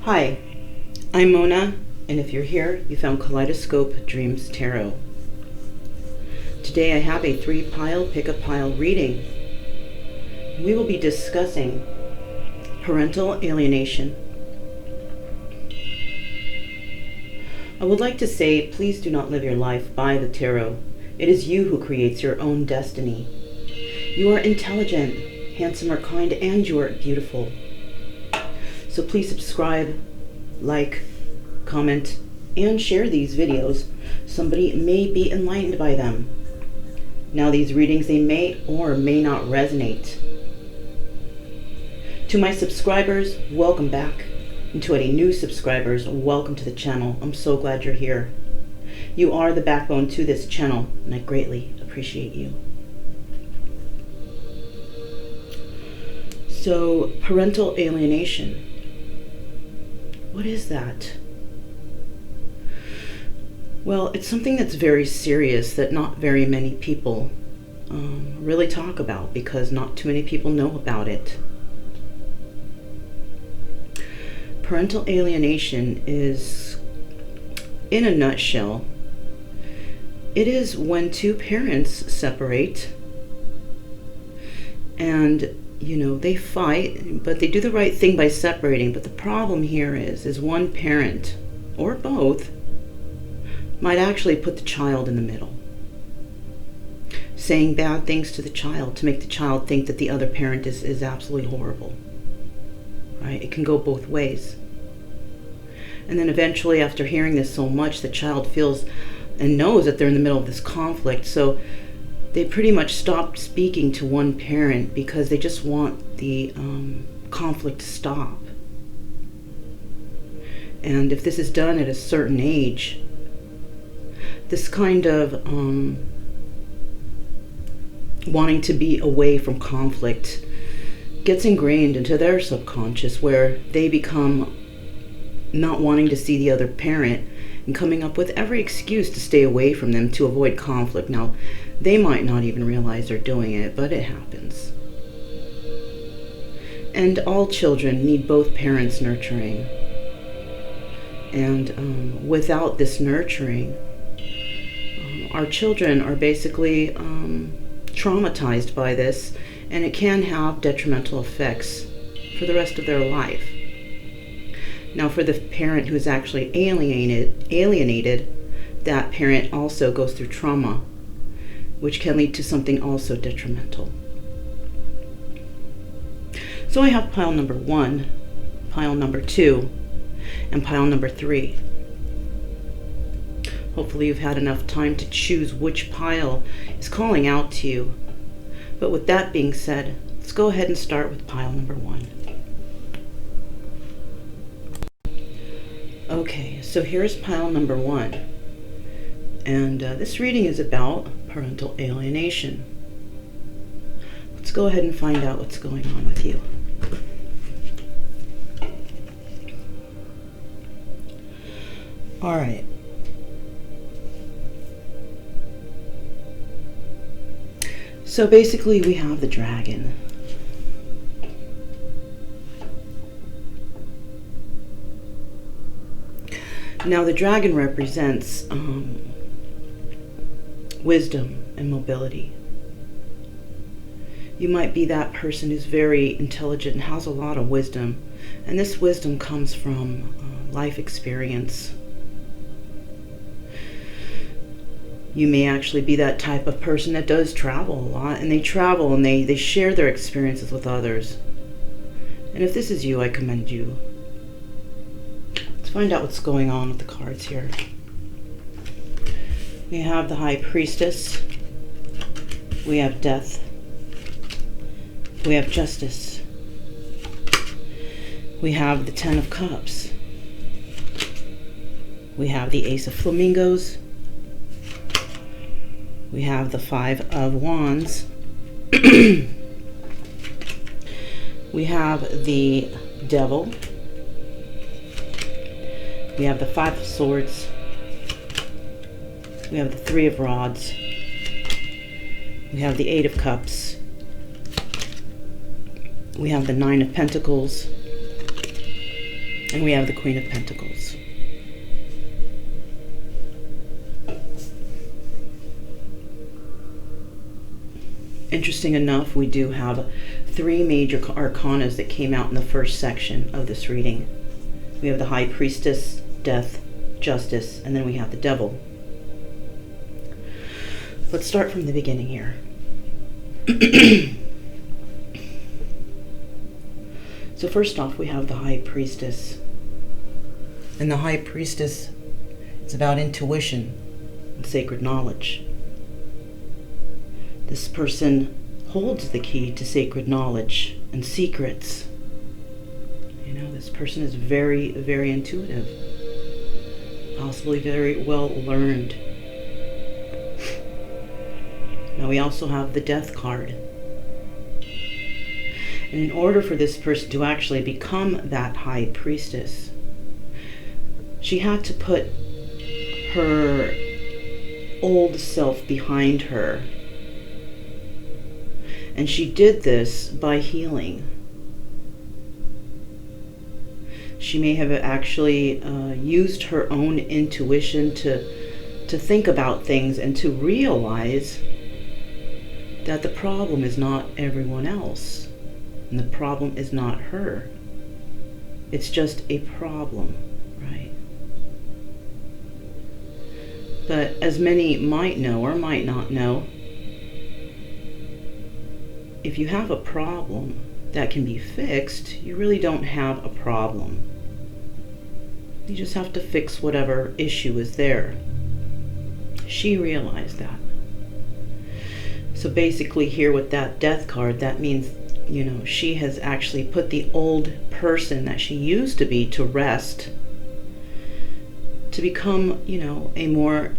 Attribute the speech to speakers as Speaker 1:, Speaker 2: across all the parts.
Speaker 1: Hi, I'm Mona, and if you're here, you found Kaleidoscope Dreams Tarot. Today I have a 3-pile pick-a-pile reading. We will be discussing parental alienation. I would like to say, please do not live your life by the tarot. It is you who creates your own destiny. You are intelligent, handsome or kind, and you are beautiful. So please subscribe, like, comment, and share these videos. Somebody may be enlightened by them. Now these readings, they may or may not resonate. To my subscribers, welcome back. And to any new subscribers, welcome to the channel. I'm so glad you're here. You are the backbone to this channel, and I greatly appreciate you. So, parental alienation. What is that? Well, it's something that's very serious that not very many people really talk about because not too many people know about it. Parental alienation is, in a nutshell, it is when two parents separate and they fight, but they do the right thing by separating. But the problem here is one parent, or both, might actually put the child in the middle, saying bad things to the child to make the child think that the other parent is absolutely horrible. Right? It can go both ways. And then eventually, after hearing this so much, the child feels and knows that they're in the middle of this conflict. So they pretty much stopped speaking to one parent because they just want the conflict to stop. And if this is done at a certain age, this kind of wanting to be away from conflict gets ingrained into their subconscious, where they become not wanting to see the other parent and coming up with every excuse to stay away from them to avoid conflict. Now, they might not even realize they're doing it, but it happens. And all children need both parents nurturing. And without this nurturing, our children are basically traumatized by this, and it can have detrimental effects for the rest of their life. Now, for the parent who is actually alienated, that parent also goes through trauma, which can lead to something also detrimental. So I have pile number 1, pile number 2, and pile number 3. Hopefully you've had enough time to choose which pile is calling out to you. But with that being said, let's go ahead and start with pile number 1. Okay, so here's pile number 1. And this reading is about parental alienation. Let's go ahead and find out what's going on with you. All right. So basically we have the dragon. Now the dragon represents wisdom and mobility. You might be that person who's very intelligent and has a lot of wisdom, and this wisdom comes from life experience. You may actually be that type of person that does travel a lot, and they travel and they share their experiences with others. And if this is you, I commend you. Let's find out what's going on with the cards here. We have the High Priestess. We have Death. We have Justice. We have the Ten of Cups. We have the Ace of Flamingos. We have the Five of Wands. We have the Devil. We have the Five of Swords. We have the Three of Rods. We have the Eight of Cups. We have the Nine of Pentacles. And we have the Queen of Pentacles. Interesting enough, we do have 3 major arcanas that came out in the first section of this reading. We have the High Priestess, Death, Justice, and then we have the Devil. Let's start from the beginning here. So first off, we have the High Priestess. And the High Priestess is about intuition and sacred knowledge. This person holds the key to sacred knowledge and secrets. You know, this person is very, very intuitive. Possibly very well learned. Now we also have the Death card. And in order for this person to actually become that High Priestess, she had to put her old self behind her. And she did this by healing. She may have actually used her own intuition to think about things and to realize that the problem is not everyone else. And the problem is not her. It's just a problem, right? But as many might know or might not know, if you have a problem that can be fixed, you really don't have a problem. You just have to fix whatever issue is there. She realized that. So basically here with that Death card, that means, you know, she has actually put the old person that she used to be to rest, to become, you know, a more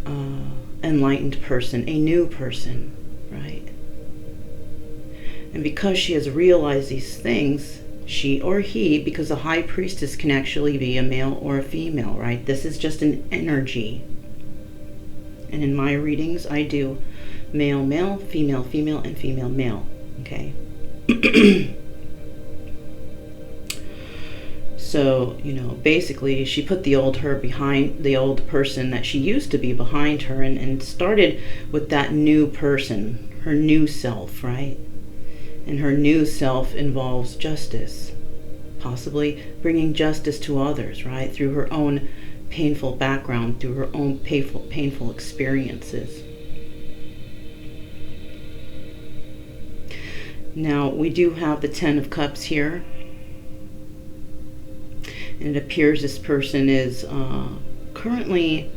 Speaker 1: enlightened person, a new person, right? And because she has realized these things, she or he, because a High Priestess can actually be a male or a female, right? This is just an energy. And in my readings, I do male, male, female, female, and female, male, okay? So, you know, basically she put the old her behind, the old person that she used to be behind her, and started with that new person, her new self, right? And her new self involves justice, possibly bringing justice to others, right? Through her own painful background, through her own painful experiences. Now, we do have the 10 of Cups here. And it appears this person is currently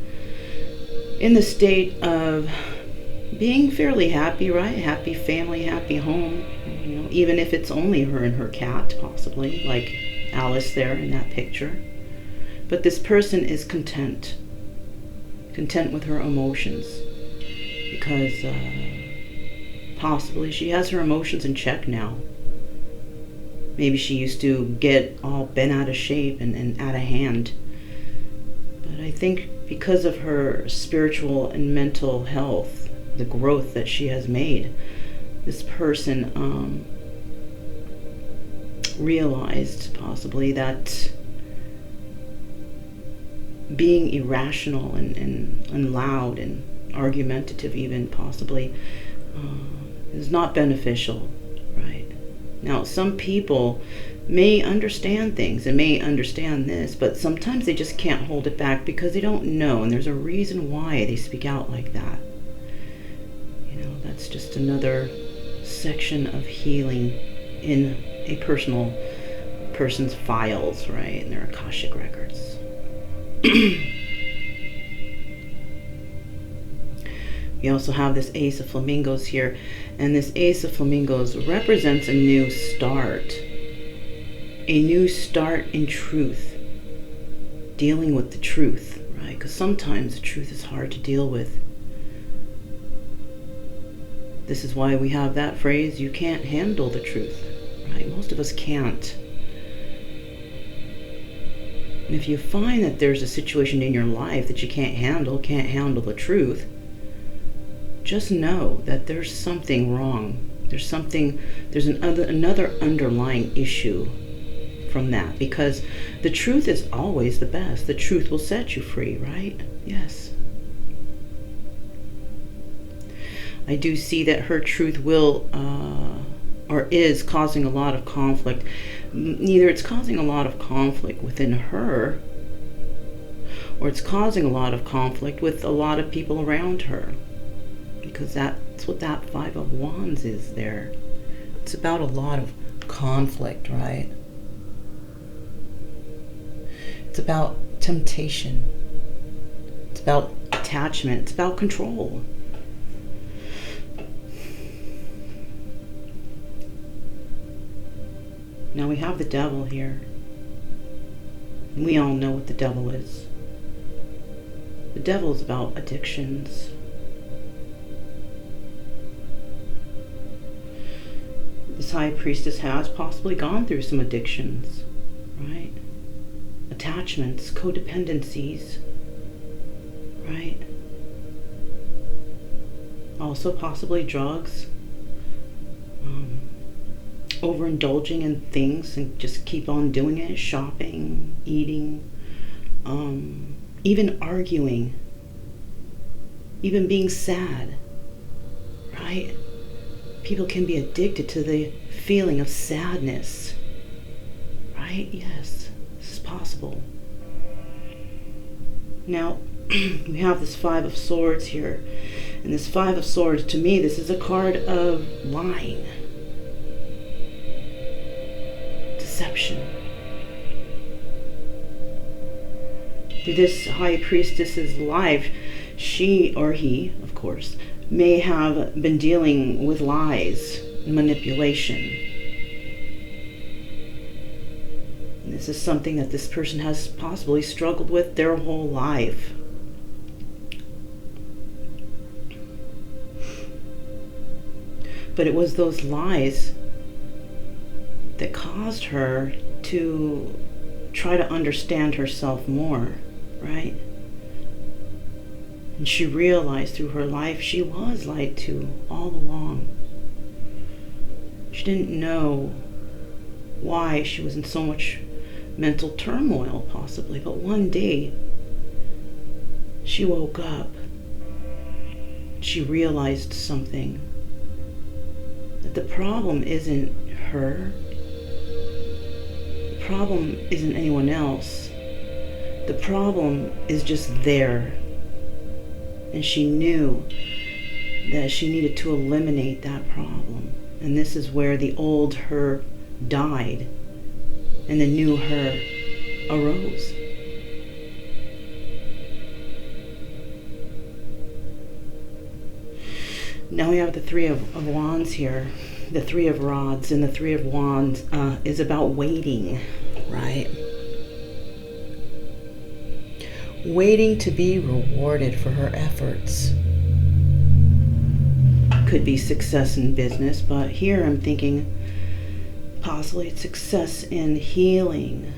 Speaker 1: in the state of being fairly happy, right? Happy family, happy home. You know, even if it's only her and her cat, possibly, like Alice there in that picture. But this person is content with her emotions, because possibly she has her emotions in check now. Maybe she used to get all bent out of shape and out of hand. But I think because of her spiritual and mental health, the growth that she has made, this person realized possibly that being irrational and loud and argumentative even possibly is not beneficial, right? Now, some people may understand things and may understand this, but sometimes they just can't hold it back because they don't know, and there's a reason why they speak out like that. You know, that's just another section of healing in a person's files, right, in their Akashic records. We also have this Ace of Flamingos here, and this Ace of Flamingos represents a new start. A new start in truth. Dealing with the truth, right? Because sometimes the truth is hard to deal with. This is why we have that phrase, you can't handle the truth, right? Most of us can't. And if you find that there's a situation in your life that you can't handle the truth, just know that there's something wrong. There's another underlying issue from that, because the truth is always the best. The truth will set you free, right? Yes. I do see that her truth will or is causing a lot of conflict. Either it's causing a lot of conflict within her, or it's causing a lot of conflict with a lot of people around her, because that's what that Five of Wands is there. It's about a lot of conflict, right? It's about temptation. It's about attachment. It's about control. Now we have the devil here. We all know what the devil is. The devil is about addictions. This high priestess has possibly gone through some addictions, right? Attachments, codependencies, right? Also possibly drugs. Overindulging in things and just keep on doing it. Shopping, eating, even arguing, even being sad, right? People can be addicted to the feeling of sadness, right? Yes, this is possible. Now, we have this Five of Swords here. And this Five of Swords, to me, this is a card of lying. Deception. Through this high priestess's life, she or he, of course, may have been dealing with lies and manipulation. And this is something that this person has possibly struggled with their whole life. But it was those lies that caused her to try to understand herself more, right? And she realized through her life she was lied to all along. She didn't know why she was in so much mental turmoil, possibly, but one day she woke up. She realized something, that the problem isn't her. The problem isn't anyone else. The problem is just there. And she knew that she needed to eliminate that problem. And this is where the old her died and the new her arose. Now we have the Three of Wands here, the Three of Rods, and the Three of Wands is about waiting, right? Waiting to be rewarded for her efforts. Could be success in business, but here I'm thinking possibly success in healing.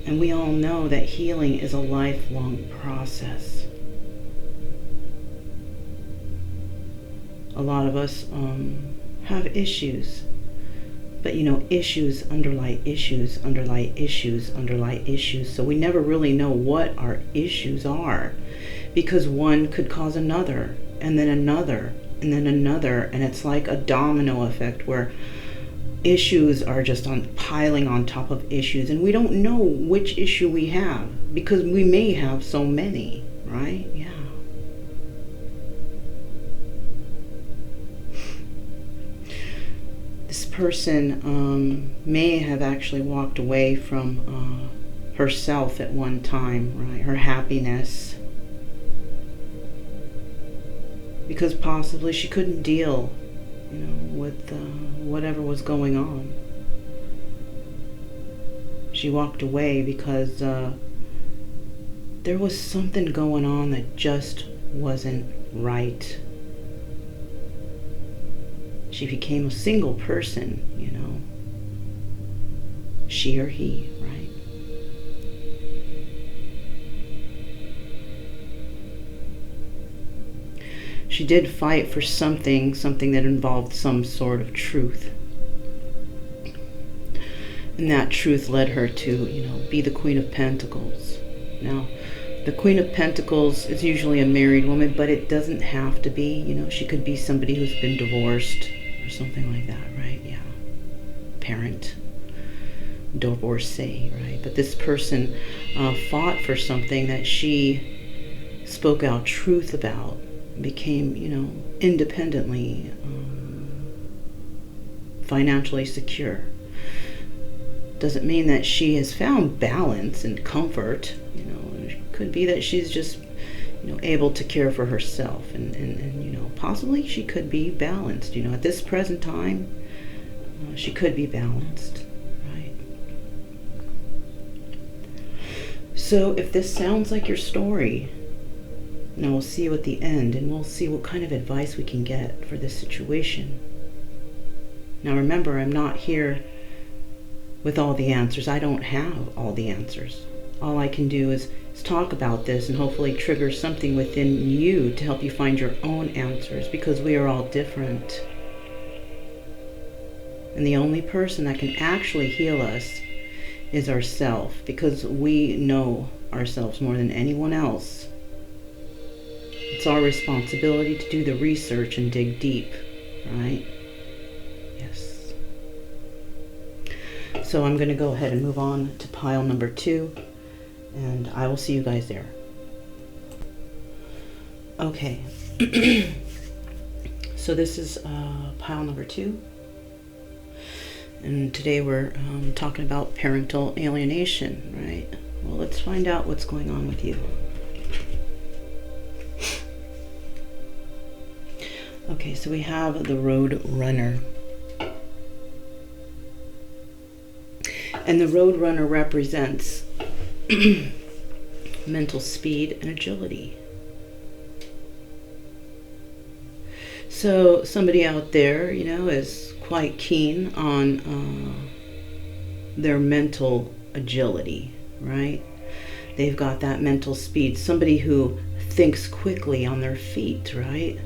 Speaker 1: And we all know that healing is a lifelong process. A lot of us have issues, but you know, issues underlie issues, underlie issues, underlie issues. So we never really know what our issues are, because one could cause another, and then another, and then another, and it's like a domino effect where issues are just piling on top of issues, and we don't know which issue we have, because we may have so many, right? Yeah. This person may have actually walked away from herself at one time, right? Her happiness. Because possibly she couldn't deal, you know, with whatever was going on. She walked away because there was something going on that just wasn't right. She became a single person, you know. She or he, right? She did fight for something that involved some sort of truth. And that truth led her to, be the Queen of Pentacles. Now, the Queen of Pentacles is usually a married woman, but it doesn't have to be. She could be somebody who's been divorced or something like that, right? Yeah. Parent, divorcee, right? But this person fought for something that she spoke out truth about, became, independently, financially secure. Doesn't mean that she has found balance and comfort. It could be that she's just, able to care for herself, and possibly she could be balanced. At this present time, she could be balanced, right? So if this sounds like your story, now we'll see you at the end, and we'll see what kind of advice we can get for this situation. Now remember, I'm not here with all the answers. I don't have all the answers. All I can do is talk about this and hopefully trigger something within you to help you find your own answers, because we are all different. And the only person that can actually heal us is ourselves, because we know ourselves more than anyone else. It's our responsibility to do the research and dig deep, right? Yes. So I'm going to go ahead and move on to pile number 2, and I will see you guys there. Okay. So this is pile number 2. And today we're talking about parental alienation, right? Well, let's find out what's going on with you. Okay, so we have the Road Runner. And the Road Runner represents mental speed and agility. So somebody out there, is quite keen on their mental agility, right? They've got that mental speed. Somebody who thinks quickly on their feet, right?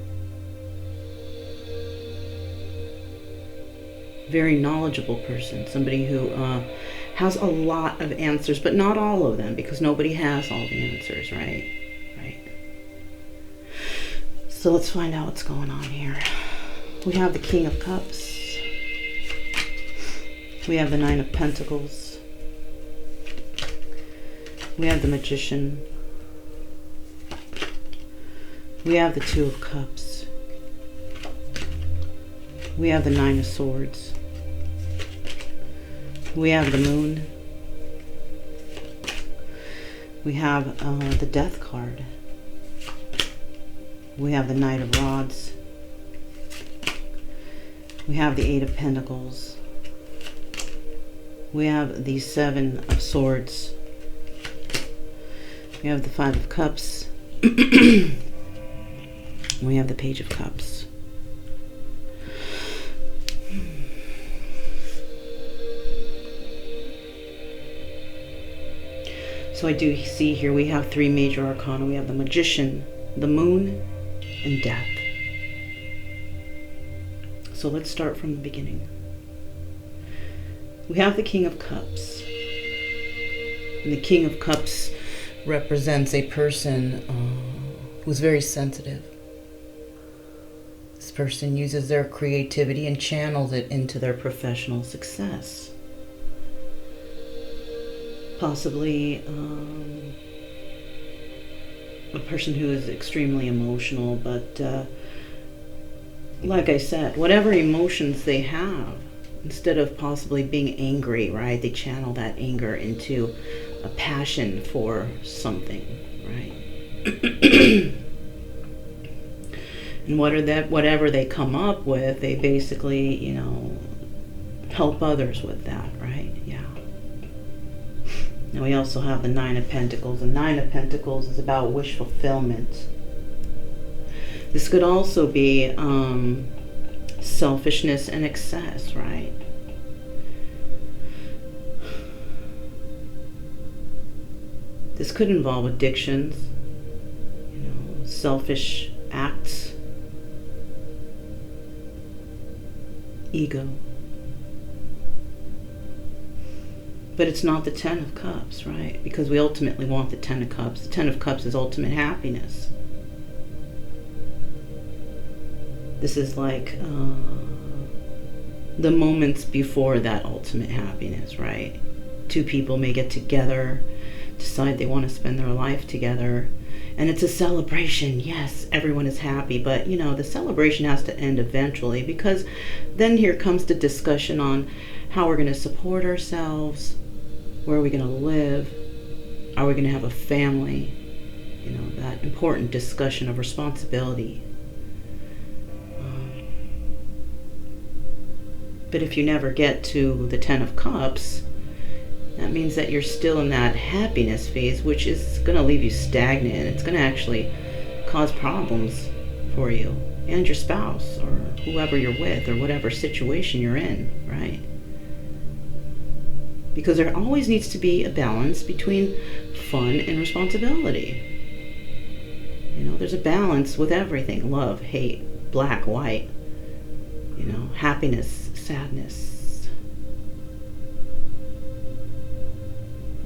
Speaker 1: Very knowledgeable person. Somebody who has a lot of answers, but not all of them, because nobody has all the answers, right? So let's find out what's going on here. We have the King of Cups. We have the Nine of Pentacles. We have the Magician. We have the Two of Cups. We have the Nine of Swords. We have the Moon. We have the Death card. We have the Knight of Rods. We have the Eight of Pentacles. We have the Seven of Swords. We have the Five of Cups. We have the Page of Cups. So I do see here we have 3 major arcana. We have the Magician, the Moon, and Death. So let's start from the beginning. We have the King of Cups. And the King of Cups represents a person who's very sensitive. This person uses their creativity and channels it into their professional success. Possibly a person who is extremely emotional, but like I said, whatever emotions they have, instead of possibly being angry, right, they channel that anger into a passion for something, right? And whatever they come up with, they basically, help others with that, right? Yeah. Now we also have the Nine of Pentacles. The Nine of Pentacles is about wish fulfillment. This could also be selfishness and excess, right? This could involve addictions, selfish acts, ego. But it's not the Ten of Cups, right? Because we ultimately want the Ten of Cups. The Ten of Cups is ultimate happiness. This is like the moments before that ultimate happiness, right? Two people may get together, decide they want to spend their life together, and it's a celebration. Yes, everyone is happy, but you know, the celebration has to end eventually, because then here comes the discussion on how we're going to support ourselves, where are we going to live, are we going to have a family, you know, that important discussion of responsibility. But if you never get to the Ten of Cups, that means that you're still in that happiness phase, which is going to leave you stagnant. It's going to actually cause problems for you and your spouse or whoever you're with or whatever situation you're in, right? Because there always needs to be a balance between fun and responsibility. You know, there's a balance with everything. Love, hate, black, white, you know, happiness, sadness,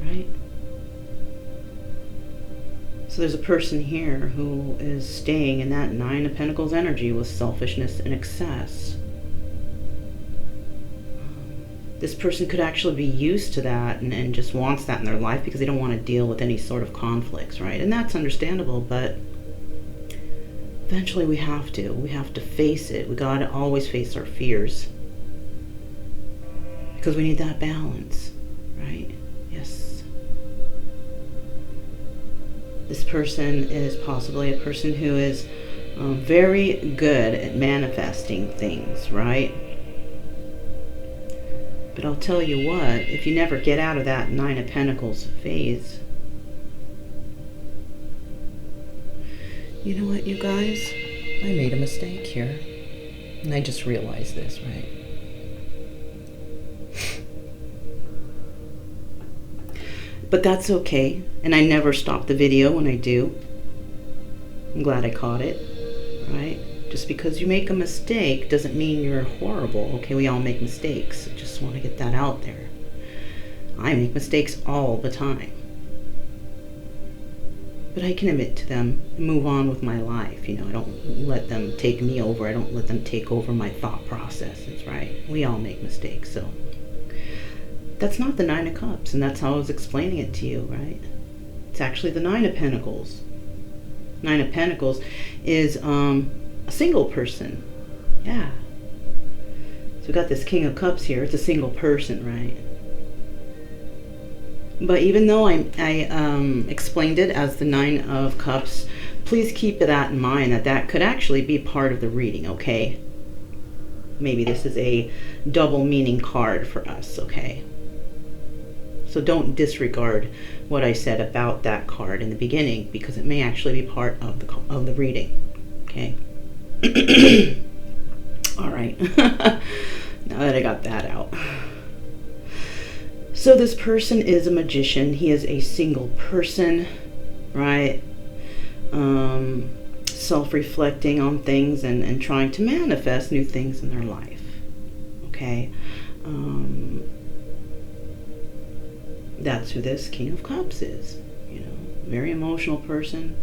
Speaker 1: right? So there's a person here who is staying in that Nine of Pentacles energy with selfishness and excess. This person could actually be used to that and just wants that in their life because they don't want to deal with any sort of conflicts, right? And that's understandable, but eventually we have to face it. We gotta always face our fears, because we need that balance, right? Yes. This person is possibly a person who is very good at manifesting things, right? But I'll tell you what, if you never get out of that Nine of Pentacles phase, you know what, you guys? I made a mistake here. And I just realized this, right? But that's okay. And I never stop the video when I do. I'm glad I caught it, right? Just because you make a mistake doesn't mean you're horrible. Okay, we all make mistakes. I just want to get that out there. I make mistakes all the time. But I can admit to them and move on with my life. You know, I don't let them take me over. I don't let them take over my thought processes, right? We all make mistakes, so. That's not the Nine of Cups, and that's how I was explaining it to you, right? It's actually the Nine of Pentacles. Nine of Pentacles is a single person. Yeah. So we got this King of Cups here. It's a single person, right? But even though I explained it as the Nine of Cups, please keep that in mind, that could actually be part of the reading, okay? Maybe this is a double meaning card for us, okay? So don't disregard what I said about that card in the beginning, because it may actually be part of the reading, okay? All right. Now that I got that out. So this person is a magician. He is a single person, right? Self-reflecting on things and trying to manifest new things in their life, okay? That's who this King of Cups is, you know, very emotional person,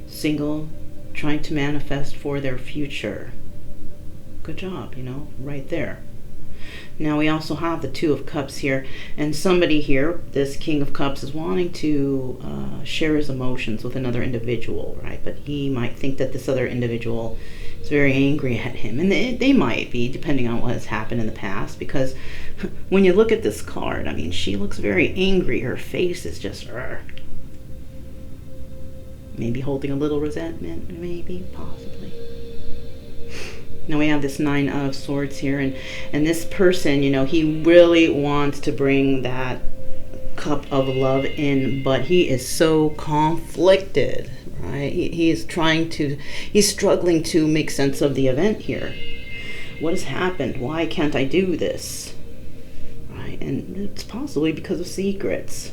Speaker 1: single, trying to manifest for their future. Good job, you know, right there. Now we also have the Two of Cups here, and somebody here, this King of Cups, is wanting to share his emotions with another individual, right? But he might think that this other individual is very angry at him, and they might be, depending on what has happened in the past, because when you look at this card, I mean, she looks very angry. Her face is just, maybe holding a little resentment, maybe, possibly. Now we have this Nine of Swords here, and this person, you know, he really wants to bring that cup of love in, but he is so conflicted, right? He's struggling to make sense of the event here. What has happened? Why can't I do this? Right? And it's possibly because of secrets.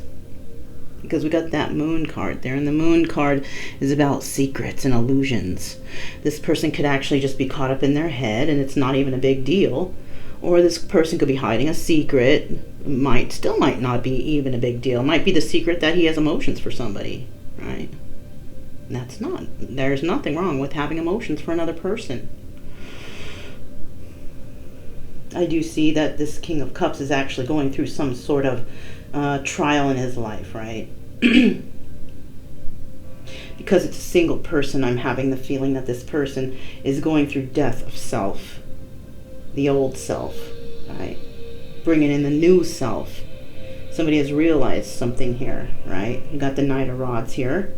Speaker 1: Because we got that Moon card there, and the Moon card is about secrets and illusions. This person could actually just be caught up in their head, and it's not even a big deal. Or this person could be hiding a secret. Still might not be even a big deal. It might be the secret that he has emotions for somebody, right? There's nothing wrong with having emotions for another person. I do see that this King of Cups is actually going through some sort of trial in his life, right? Because it's a single person, I'm having the feeling that this person is going through death of self. The old self, right? Bringing in the new self. Somebody has realized something here, right? You got the Knight of Rods here.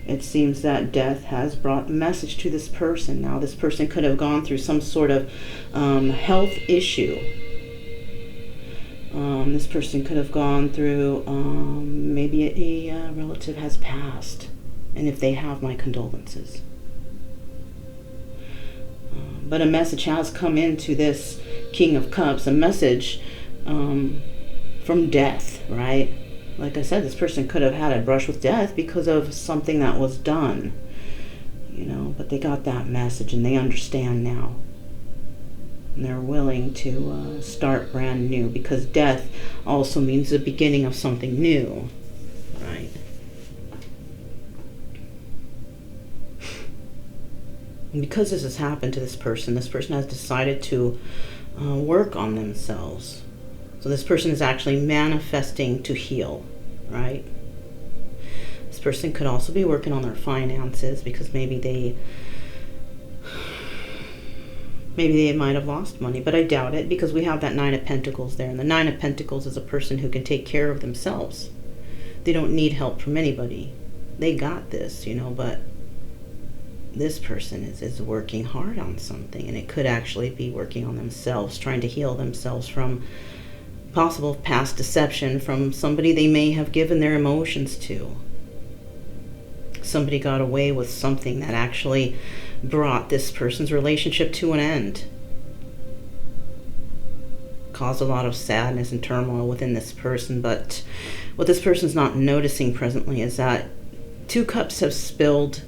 Speaker 1: It seems that death has brought a message to this person. Now, this person could have gone through some sort of health issue. This person could have gone through, maybe a relative has passed. And if they have, my condolences. But a message has come into this King of Cups, a message from death, right? Like I said, this person could have had a brush with death because of something that was done, you know, but they got that message and they understand now. And they're willing to start brand new, because death also means the beginning of something new, right? And because this has happened to this person has decided to work on themselves. So this person is actually manifesting to heal, right? This person could also be working on their finances, because maybe they might have lost money, but I doubt it, because we have that Nine of Pentacles there. And the Nine of Pentacles is a person who can take care of themselves. They don't need help from anybody. They got this, you know, but this person is working hard on something, and it could actually be working on themselves, trying to heal themselves from possible past deception from somebody they may have given their emotions to. Somebody got away with something that actually brought this person's relationship to an end. Caused a lot of sadness and turmoil within this person, but what this person's not noticing presently is that 2 cups have spilled.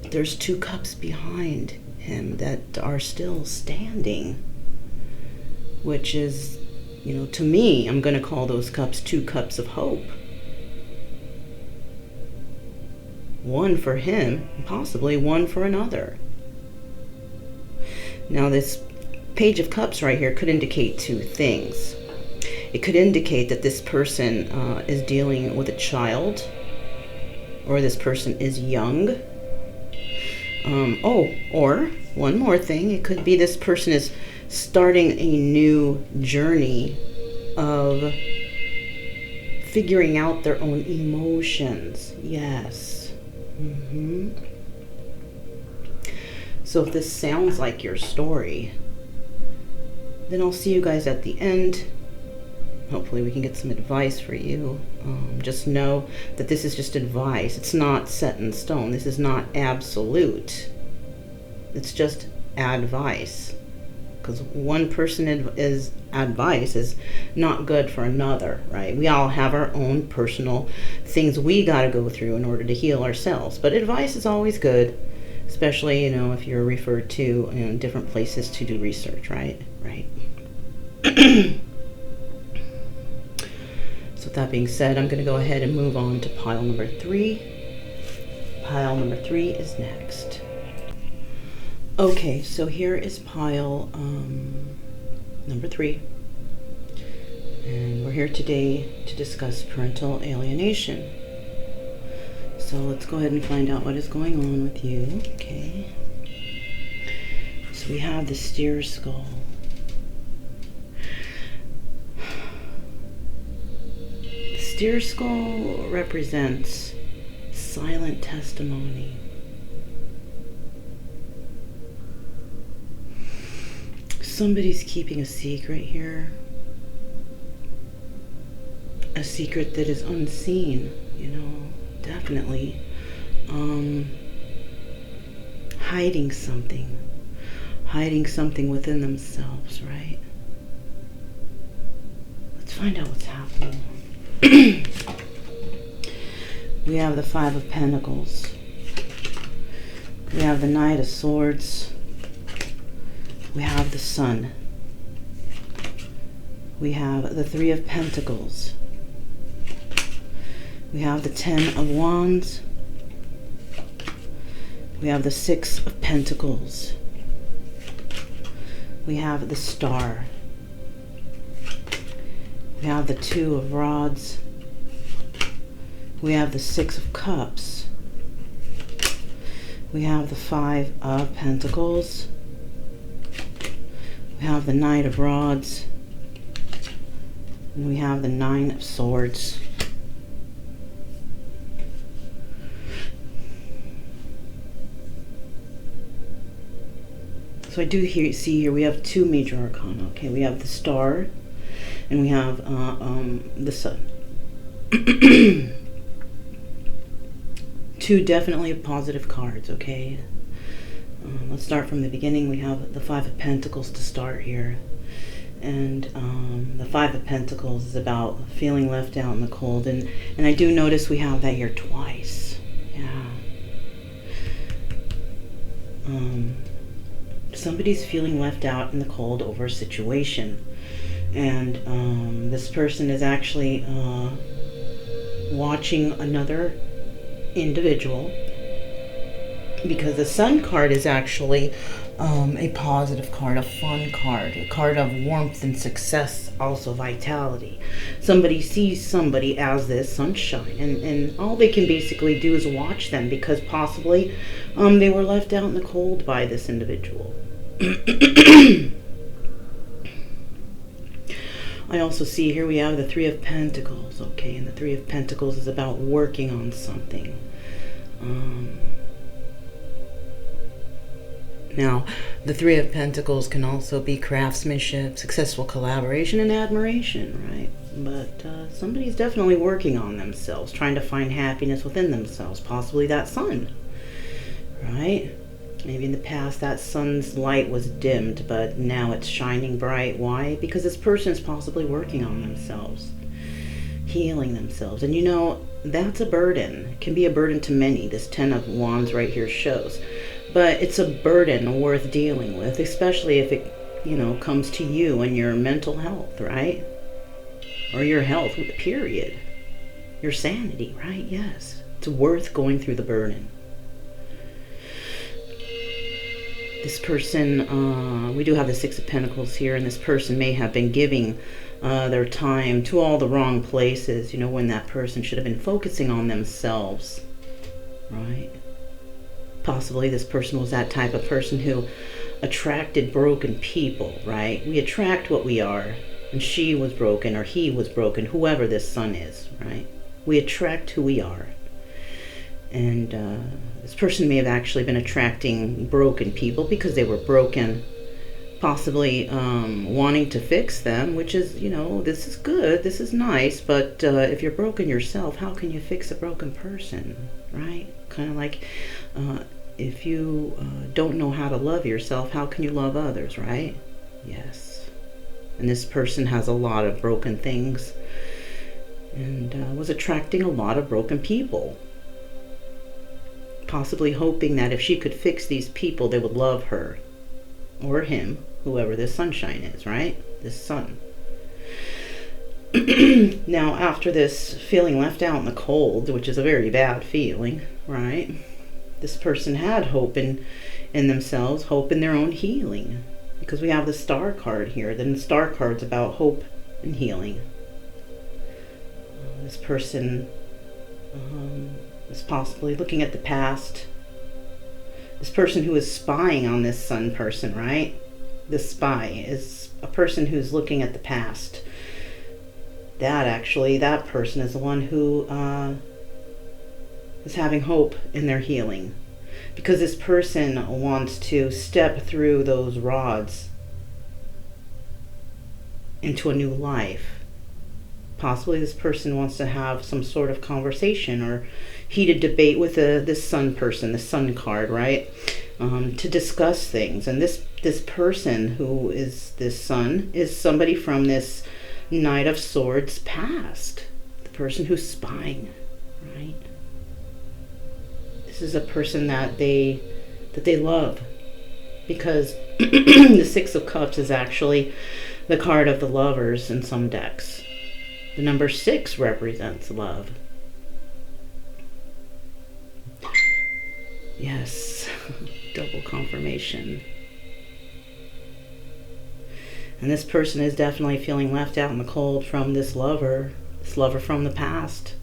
Speaker 1: There's 2 cups behind him that are still standing, which is, you know, to me, I'm going to call those cups 2 cups of hope. One for him, possibly one for another. Now, this Page of Cups right here could indicate 2 things. It could indicate that this person is dealing with a child, or this person is young. Or one more thing, it could be this person is starting a new journey of figuring out their own emotions. Yes. So if this sounds like your story, then I'll see you guys at the end. Hopefully we can get some advice for you. Just know that this is just advice. It's not set in stone. This is not absolute. It's just advice. Because one person is advice is not good for another, right? We all have our own personal things we got to go through in order to heal ourselves. But advice is always good, especially, you know, if you're referred to in different places to do research, right? Right. So with that being said, I'm going to go ahead and move on to pile number 3. Pile number 3 is next. Okay, so here is pile number 3. And we're here today to discuss parental alienation. So let's go ahead and find out what is going on with you. Okay. So we have the steer skull. The steer skull represents silent testimony. Somebody's keeping a secret here. A secret that is unseen, you know, definitely. Hiding something within themselves, right? Let's find out what's happening. We have the 5 of Pentacles. We have the Knight of Swords. We have the Sun. We have the Three of Pentacles. We have the Ten of Wands. We have the Six of Pentacles. We have the Star. We have the Two of Rods. We have the Six of Cups. We have the Five of Pentacles. We have the Knight of Rods. And we have the Nine of Swords. So I do see here we have two major arcana. Okay, we have the Star, and we have the Sun. Two definitely positive cards. Okay, let's start from the beginning. We have the Five of Pentacles to start here, and the Five of Pentacles is about feeling left out in the cold, and I do notice we have that here twice. Yeah. Somebody's feeling left out in the cold over a situation, and this person is actually watching another individual, because the Sun card is actually a positive card, a fun card, a card of warmth and success, also vitality. Somebody sees somebody as this sunshine, and all they can basically do is watch them, because possibly they were left out in the cold by this individual. I also see here we have the Three of Pentacles. Okay, and the Three of Pentacles is about working on something. Now, the Three of Pentacles can also be craftsmanship, successful collaboration, and admiration, right? But somebody's definitely working on themselves, trying to find happiness within themselves, possibly that sun, right? Maybe in the past that sun's light was dimmed, but now it's shining bright. Why? Because this person is possibly working on themselves, healing themselves. And you know, that's a burden. It can be a burden to many. This Ten of Wands right here shows. But it's a burden worth dealing with, especially if it, you know, comes to you and your mental health, right? Or your health, period. Your sanity, right? Yes. It's worth going through the burden. This person, we do have the Six of Pentacles here, and this person may have been giving their time to all the wrong places, you know, when that person should have been focusing on themselves, right? Possibly this person was that type of person who attracted broken people, right? We attract what we are, and she was broken, or he was broken, whoever this sun is, right? We attract who we are. And this person may have actually been attracting broken people because they were broken, possibly wanting to fix them, which is, you know, this is good, this is nice, but if you're broken yourself, how can you fix a broken person, right? Kind of like if you don't know how to love yourself, how can you love others, right? Yes. And this person has a lot of broken things, and was attracting a lot of broken people, possibly hoping that if she could fix these people, they would love her or him, whoever this sunshine is, right? This sun. Now, after this feeling left out in the cold, which is a very bad feeling, right? This person had hope in themselves, hope in their own healing, because we have the Star card here. Then the Star card's about hope and healing. This person is possibly looking at the past. This person who is spying on this sun person, right? This spy is a person who's looking at the past. That person is the one who is having hope in their healing, because this person wants to step through those rods into a new life. Possibly this person wants to have some sort of conversation or heated debate with this sun person, the sun card, right? To discuss things. And this person who is this sun is somebody from this Knight of Swords past. The person who's spying, right? This is a person that they love. because the Six of Cups is actually the card of the Lovers in some decks. The number 6 represents love. Yes, double confirmation. And this person is definitely feeling left out in the cold from this lover from the past.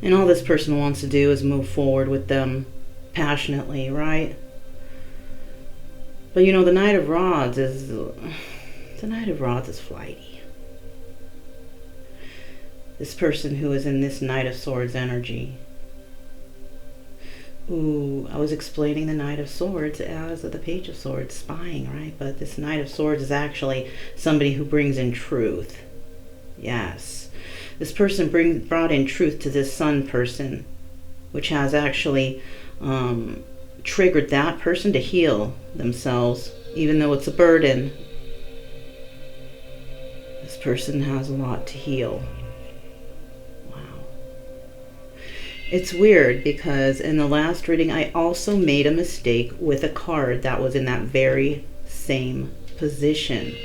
Speaker 1: And all this person wants to do is move forward with them passionately, right? But you know, the Knight of Rods is flighty. This person who is in this Knight of Swords energy. Ooh, I was explaining the Knight of Swords as the Page of Swords, spying, right? But this Knight of Swords is actually somebody who brings in truth. Yes. This person brought in truth to this Sun person, which has actually triggered that person to heal themselves, even though it's a burden. This person has a lot to heal. It's weird because in the last reading, I also made a mistake with a card that was in that very same position.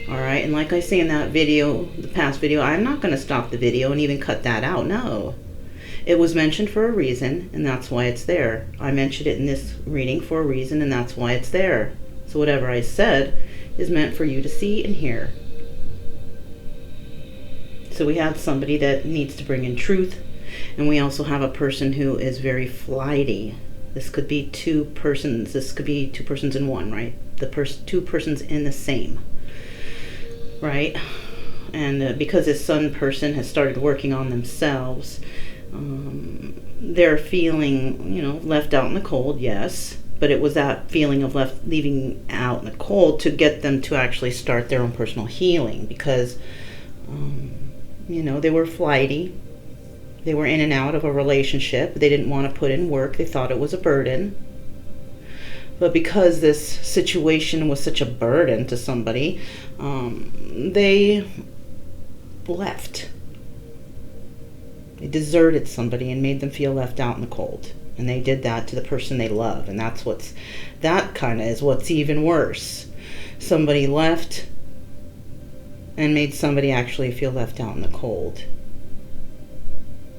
Speaker 1: All right. And like I say in that video, the past video, I'm not going to stop the video and even cut that out. No, it was mentioned for a reason, and that's why it's there. I mentioned it in this reading for a reason, and that's why it's there. So whatever I said is meant for you to see and hear. So we have somebody that needs to bring in truth. And we also have a person who is very flighty. This could be two persons. This could be two persons in one, right? Two persons in the same, right? And because this Sun person has started working on themselves, they're feeling, you know, left out in the cold, yes. But it was that feeling of leaving out in the cold to get them to actually start their own personal healing because, you know, they were flighty. They were in and out of a relationship. They didn't want to put in work. They thought it was a burden. But because this situation was such a burden to somebody, they left. They deserted somebody and made them feel left out in the cold. And they did that to the person they love. And that kind of is what's even worse. Somebody left and made somebody actually feel left out in the cold.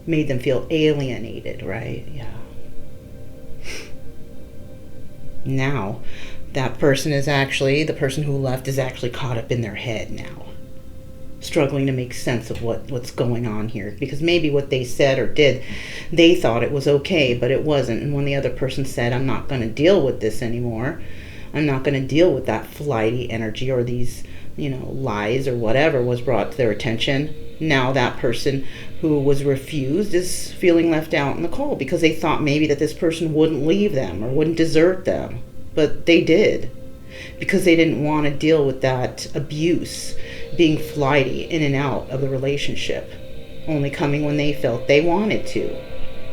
Speaker 1: Made them feel alienated, right? Yeah. Now, that person is actually, the person who left is actually caught up in their head now. Struggling to make sense of what's going on here. Because maybe what they said or did, they thought it was okay, but it wasn't. And when the other person said, I'm not going to deal with this anymore, I'm not going to deal with that flighty energy or these, you know, lies or whatever was brought to their attention. Now that person who was refused is feeling left out in the cold because they thought maybe that this person wouldn't leave them or wouldn't desert them. But they did because they didn't want to deal with that abuse, being flighty in and out of the relationship, only coming when they felt they wanted to.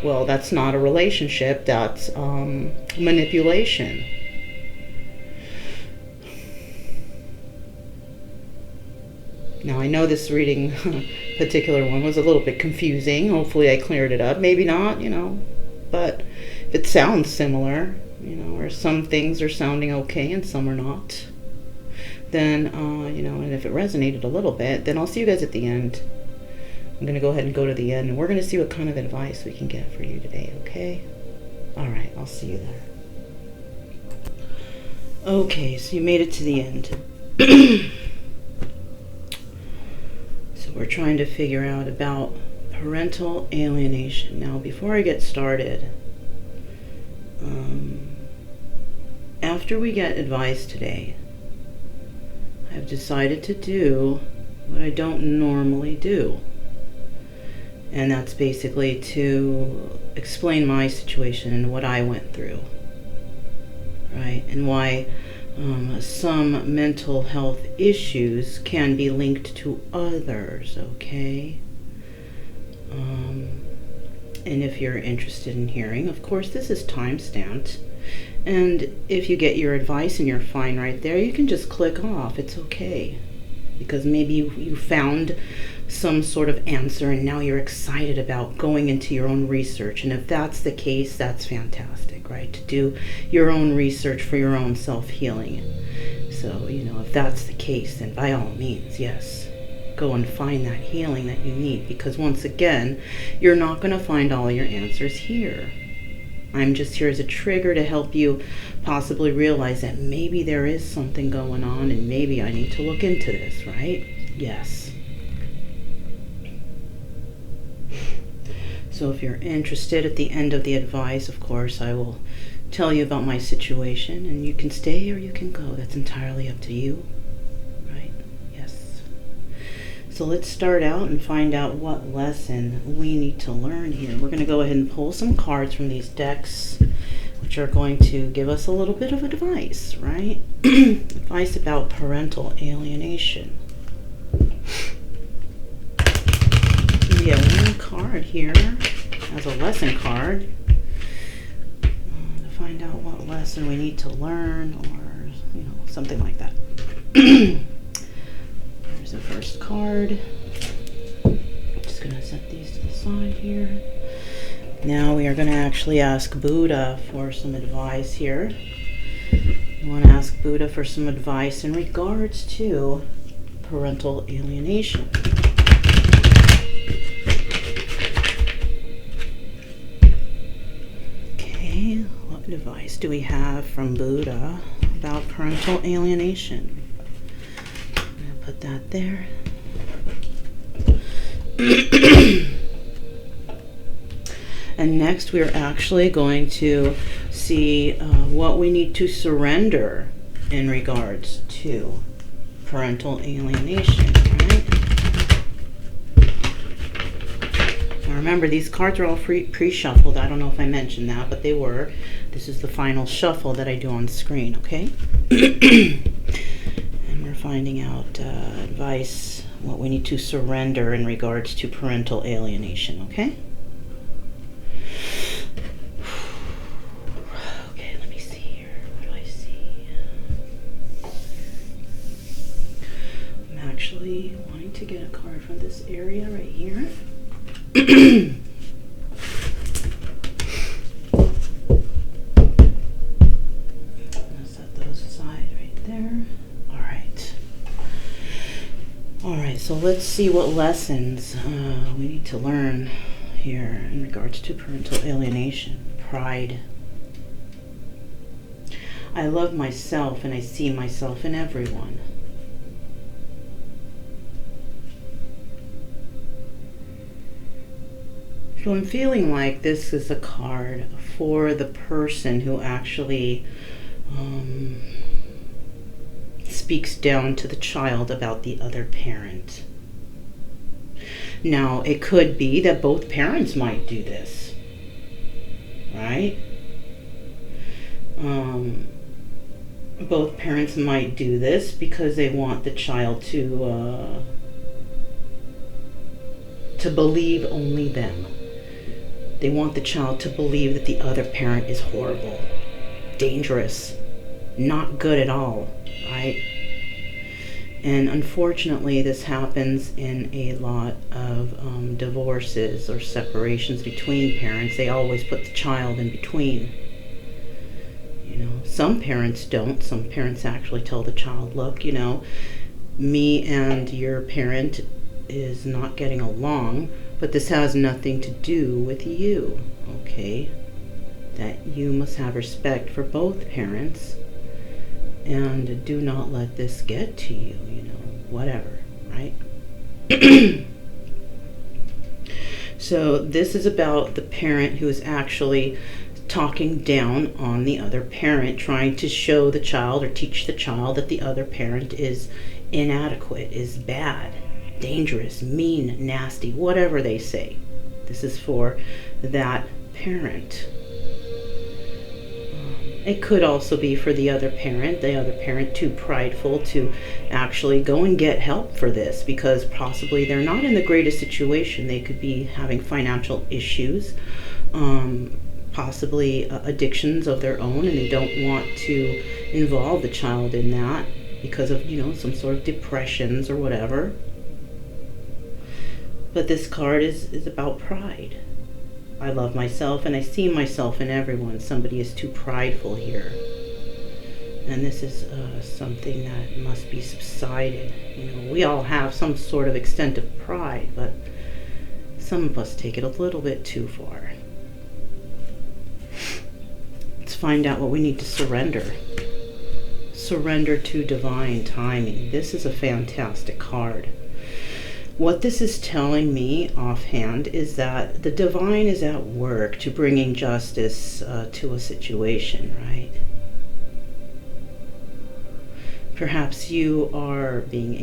Speaker 1: Well, that's not a relationship, that's manipulation. Now, I know this reading, particular one, was a little bit confusing. Hopefully I cleared it up. Maybe not, you know. But if it sounds similar, you know, or some things are sounding okay and some are not, then, you know, and if it resonated a little bit, then I'll see you guys at the end. I'm going to go ahead and go to the end, and we're going to see what kind of advice we can get for you today, okay? All right, I'll see you there. Okay, so you made it to the end. We're trying to figure out about parental alienation. Now, before I get started, after we get advice today, I've decided to do what I don't normally do. And that's basically to explain my situation and what I went through, right? And why some mental health issues can be linked to others, okay? And if you're interested in hearing, of course, this is time-stamped. And if you get your advice and you're fine right there, you can just click off. It's okay. Because maybe you found some sort of answer and now you're excited about going into your own research. And if that's the case, that's fantastic. like, right? To do your own research for your own self-healing. So, you know, if that's the case, then by all means, yes, go and find that healing that you need. Because once again, you're not going to find all your answers here. I'm just here as a trigger to help you possibly realize that maybe there is something going on and maybe I need to look into this, right? Yes. So if you're interested, at the end of the advice, of course, I will tell you about my situation, and you can stay or you can go. That's entirely up to you, right? Yes. So let's start out and find out what lesson we need to learn here. We're going to go ahead and pull some cards from these decks, which are going to give us a little bit of advice, right? Advice about parental alienation. We have one card here as a lesson card to find out what lesson we need to learn, or, you know, something like that. There's the first card. I'm just going to set these to the side here. Now we are going to actually ask Buddha for some advice here. We want to ask Buddha for some advice in regards to parental alienation. Okay, what advice do we have from Buddha about parental alienation? I'm going to put that there. And next we are actually going to see what we need to surrender in regards to parental alienation, right? Now remember, these cards are all pre-shuffled. I don't know if I mentioned that, but they were. This is the final shuffle that I do on screen, okay? And we're finding out advice, what we need to surrender in regards to parental alienation, okay? Okay, let me see here. What do I see? I'm actually wanting to get a card from this area right here. Set those aside right there. Alright, so let's see what lessons we need to learn here in regards to parental alienation. Pride. I love myself and I see myself in everyone. So I'm feeling like this is a card for the person who actually speaks down to the child about the other parent. Now, it could be that both parents might do this, right? Both parents might do this because they want the child to believe only them. They want the child to believe that the other parent is horrible, dangerous, not good at all, right? And unfortunately, this happens in a lot of divorces or separations between parents. They always put the child in between. You know, some parents don't. Some parents actually tell the child, look, you know, me and your parent is not getting along, but this has nothing to do with you, okay? That you must have respect for both parents and do not let this get to you, you know, whatever, right? So this is about the parent who is actually talking down on the other parent, trying to show the child or teach the child that the other parent is inadequate, is bad, dangerous, mean, nasty, whatever they say. This is for that parent. It could also be for the other parent too prideful to actually go and get help for this, because possibly they're not in the greatest situation. They could be having financial issues, possibly addictions of their own, and they don't want to involve the child in that because of, you know, some sort of depressions or whatever. But this card is about pride. I love myself and I see myself in everyone. Somebody is too prideful here. And this is something that must be subsided. You know, we all have some sort of extent of pride, but some of us take it a little bit too far. Let's find out what we need to surrender. Surrender to divine timing. This is a fantastic card. What this is telling me offhand is that the divine is at work to bringing justice to a situation, right? Perhaps you are being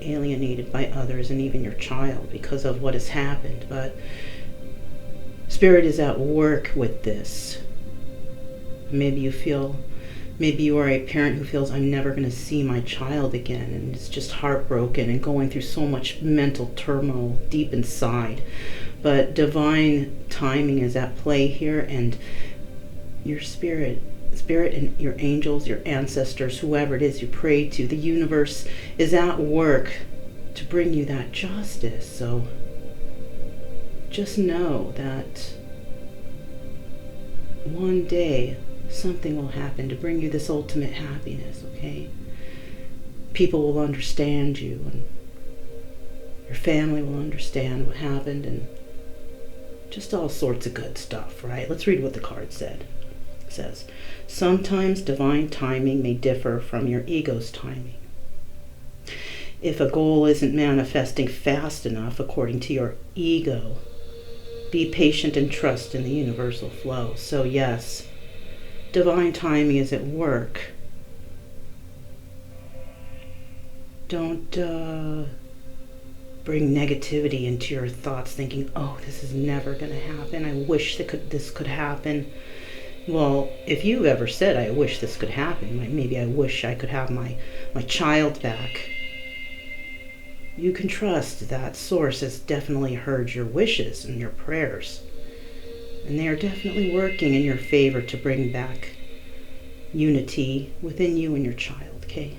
Speaker 1: alienated by others and even your child because of what has happened, but Spirit is at work with this. Maybe you are a parent who feels, I'm never going to see my child again, and is just heartbroken and going through so much mental turmoil deep inside. But divine timing is at play here, and your spirit and your angels, your ancestors, whoever it is you pray to, the universe is at work to bring you that justice. So just know that one day something will happen to bring you this ultimate happiness, okay? People will understand you, and your family will understand what happened, and just all sorts of good stuff, right? Let's read what the card said. It says, sometimes divine timing may differ from your ego's timing. If a goal isn't manifesting fast enough according to your ego, be patient and trust in the universal flow. So yes, divine timing is at work. Don't bring negativity into your thoughts thinking, oh, this is never going to happen. I wish this could happen. Well, if you've ever said, I wish this could happen, maybe I wish I could have my child back, you can trust that Source has definitely heard your wishes and your prayers. And they are definitely working in your favor to bring back unity within you and your child, okay?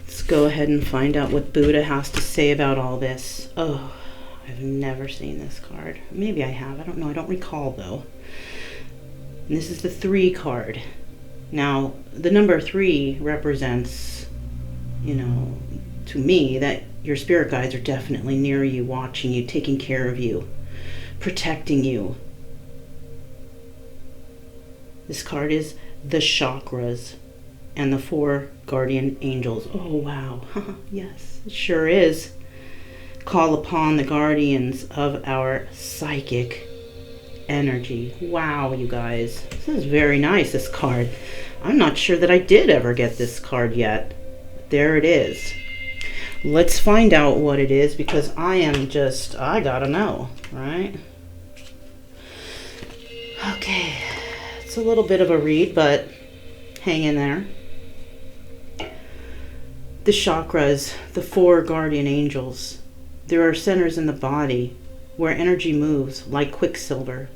Speaker 1: Let's go ahead and find out what Buddha has to say about all this. Oh, I've never seen this card. Maybe I have. I don't know. I don't recall, though. And this is the 3 card. Now, the number 3 represents, to me, that your spirit guides are definitely near you, watching you, taking care of you, protecting you. This card is the chakras and the 4 guardian angels. Oh, wow. Yes, it sure is. Call upon the guardians of our psychic energy. Wow, you guys. This is very nice, this card. I'm not sure that I did ever get this card yet. There it is. Let's find out what it is, because I gotta know, right? Okay. It's a little bit of a read, but hang in there. The chakras, the 4 guardian angels. There are centers in the body where energy moves like quicksilver.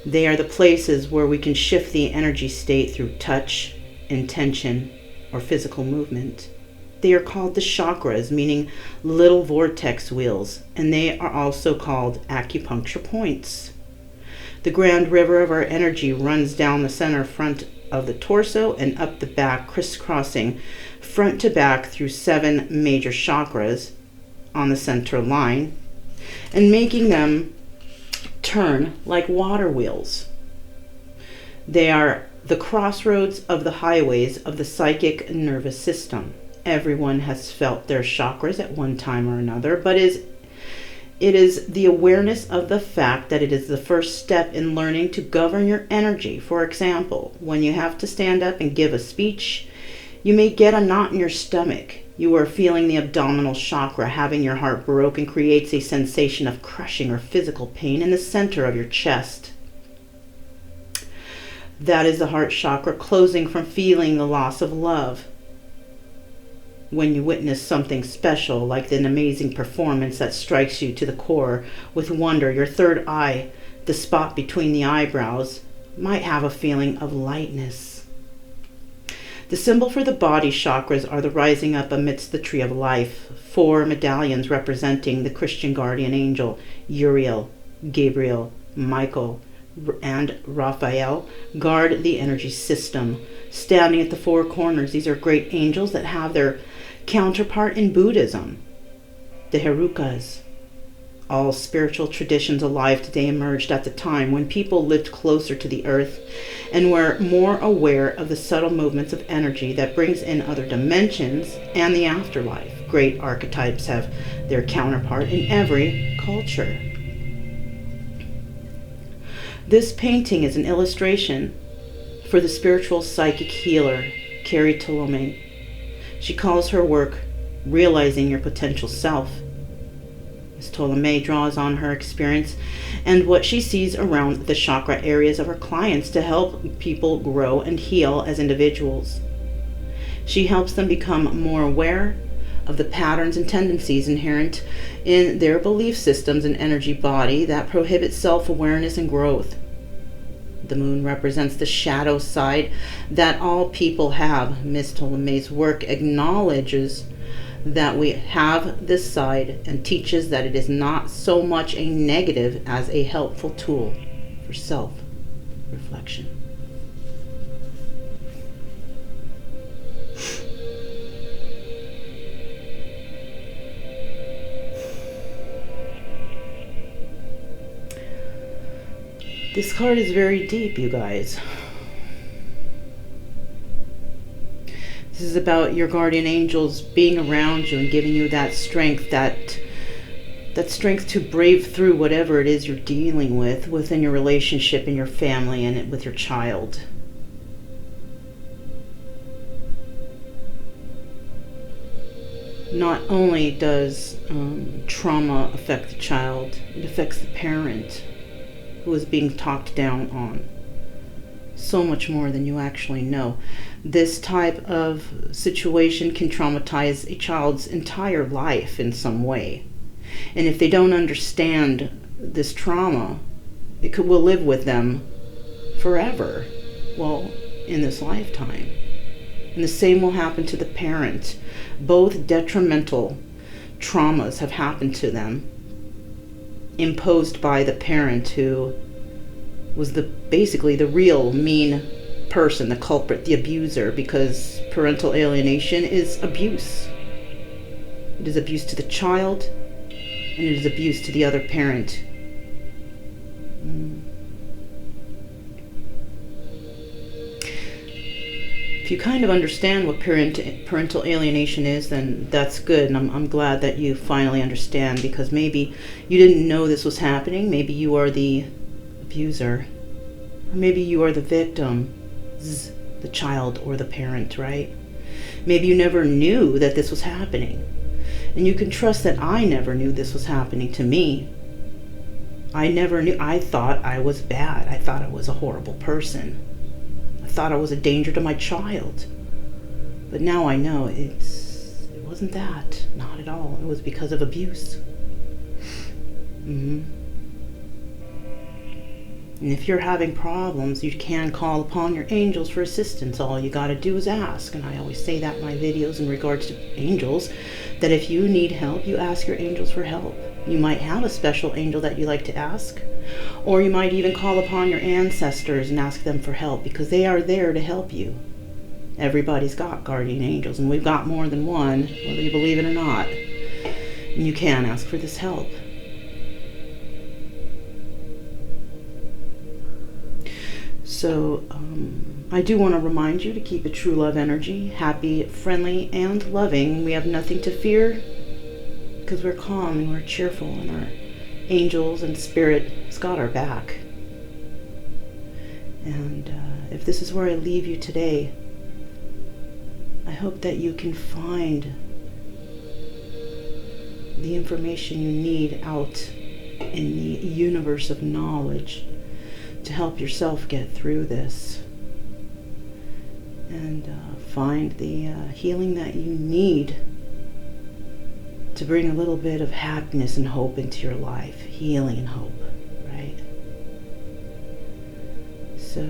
Speaker 1: They are the places where we can shift the energy state through touch, intention, or physical movement. They are called the chakras, meaning little vortex wheels, and they are also called acupuncture points. The grand river of our energy runs down the center front of the torso and up the back, crisscrossing front to back through 7 major chakras on the center line, and making them turn like water wheels. They are the crossroads of the highways of the psychic nervous system. Everyone has felt their chakras at one time or another, but it is the awareness of the fact that it is the first step in learning to govern your energy. For example, when you have to stand up and give a speech, you may get a knot in your stomach. You are feeling the abdominal chakra. Having your heart broken creates a sensation of crushing or physical pain in the center of your chest. That is the heart chakra closing from feeling the loss of love. When you witness something special, like an amazing performance that strikes you to the core with wonder, your third eye, the spot between the eyebrows, might have a feeling of lightness. The symbol for the body chakras are the rising up amidst the tree of life, 4 medallions representing the Christian guardian angel, Uriel, Gabriel, Michael, and Raphael guard the energy system. Standing at the 4 corners, these are great angels that have their counterpart in Buddhism, the Herukas. All spiritual traditions alive today emerged at the time when people lived closer to the earth and were more aware of the subtle movements of energy that brings in other dimensions and the afterlife. Great archetypes have their counterpart in every culture. This painting is an illustration for the spiritual psychic healer, Carrie Tolome. She calls her work Realizing Your Potential Self. Ms. Tolome draws on her experience and what she sees around the chakra areas of her clients to help people grow and heal as individuals. She helps them become more aware of the patterns and tendencies inherent in their belief systems and energy body that prohibit self-awareness and growth. The moon represents the shadow side that all people have. Ms. Tolome's work acknowledges that we have this side and teaches that it is not so much a negative as a helpful tool for self-reflection. This card is very deep, you guys. This is about your guardian angels being around you and giving you that strength, that strength to brave through whatever it is you're dealing with within your relationship and your family and with your child. Not only does trauma affect the child, it affects the parent who is being talked down on. So much more than you actually know. This type of situation can traumatize a child's entire life in some way. And if they don't understand this trauma, will live with them forever. Well, in this lifetime. And the same will happen to the parent. Both detrimental traumas have happened to them, imposed by the parent who was basically the real mean person, the culprit, the abuser, because parental alienation is abuse. It is abuse to the child, and it is abuse to the other parent. If you kind of understand what parental alienation is, then that's good, and I'm glad that you finally understand, because maybe you didn't know this was happening. Maybe you are the abuser, or maybe you are the victim, the child or the parent, right? Maybe you never knew that this was happening, and you can trust that I never knew this was happening to me. I never knew. I thought I was bad. I thought I was a horrible person. I thought I was a danger to my child. But now I know it wasn't that. Not at all. It was because of abuse. And if you're having problems, you can call upon your angels for assistance. All you got to do is ask. And I always say that in my videos in regards to angels, that if you need help, you ask your angels for help. You might have a special angel that you like to ask, or you might even call upon your ancestors and ask them for help, because they are there to help you. Everybody's got guardian angels, and we've got more than one, whether you believe it or not. And you can ask for this help. So I do want to remind you to keep a true love energy, happy, friendly, and loving. We have nothing to fear because we're calm and we're cheerful, and our angels and spirit has got our back. And if this is where I leave you today, I hope that you can find the information you need out in the universe of knowledge to help yourself get through this, and find the healing that you need to bring a little bit of happiness and hope into your life. Healing and hope, right? So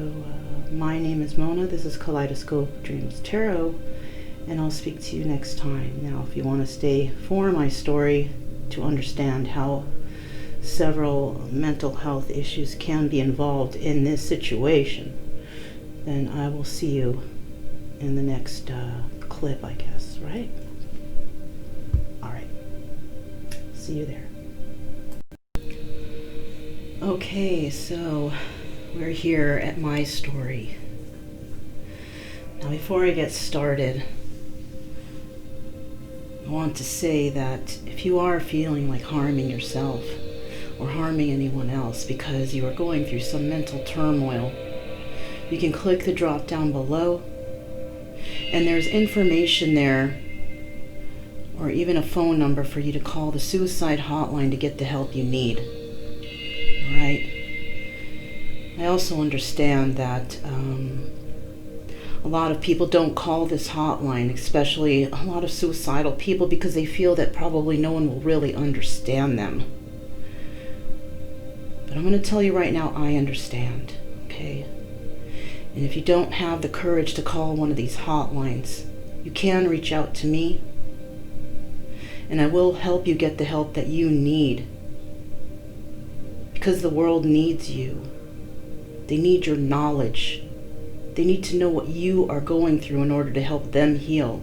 Speaker 1: my name is Mona. This is Kaleidoscope Dreams Tarot, and I'll speak to you next time. Now, if you want to stay for my story to understand how several mental health issues can be involved in this situation, then I will see you in the next clip, I guess, right? All right. See you there. Okay, so we're here at my story. Now, before I get started, I want to say that if you are feeling like harming yourself or harming anyone else because you are going through some mental turmoil, you can click the drop down below, and there's information there, or even a phone number for you to call the suicide hotline to get the help you need. All right? I also understand that a lot of people don't call this hotline, especially a lot of suicidal people, because they feel that probably no one will really understand them. But I'm going to tell you right now, I understand, okay? And if you don't have the courage to call one of these hotlines, you can reach out to me, and I will help you get the help that you need, because the world needs you. They need your knowledge. They need to know what you are going through in order to help them heal.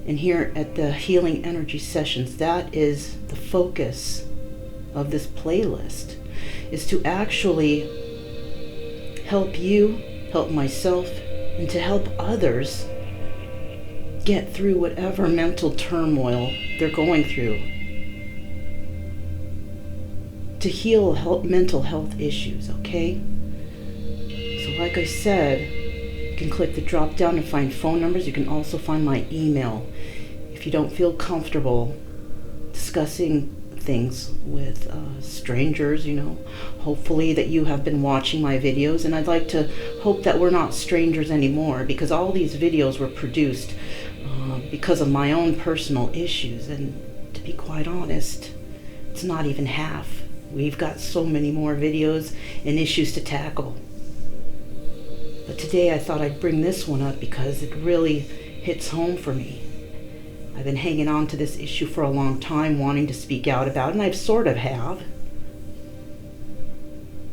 Speaker 1: And here at the Healing Energy Sessions, that is the focus of this playlist, is to actually help you, help myself, and to help others get through whatever mental turmoil they're going through, to heal mental health issues, okay? So like I said, you can click the drop down and find phone numbers. You can also find my email. If you don't feel comfortable discussing things with strangers, you know, hopefully that you have been watching my videos, and I'd like to hope that we're not strangers anymore, because all these videos were produced because of my own personal issues, and to be quite honest, it's not even half. We've got so many more videos and issues to tackle. But today I thought I'd bring this one up because it really hits home for me. I've been hanging on to this issue for a long time, wanting to speak out about it, and I sort of have.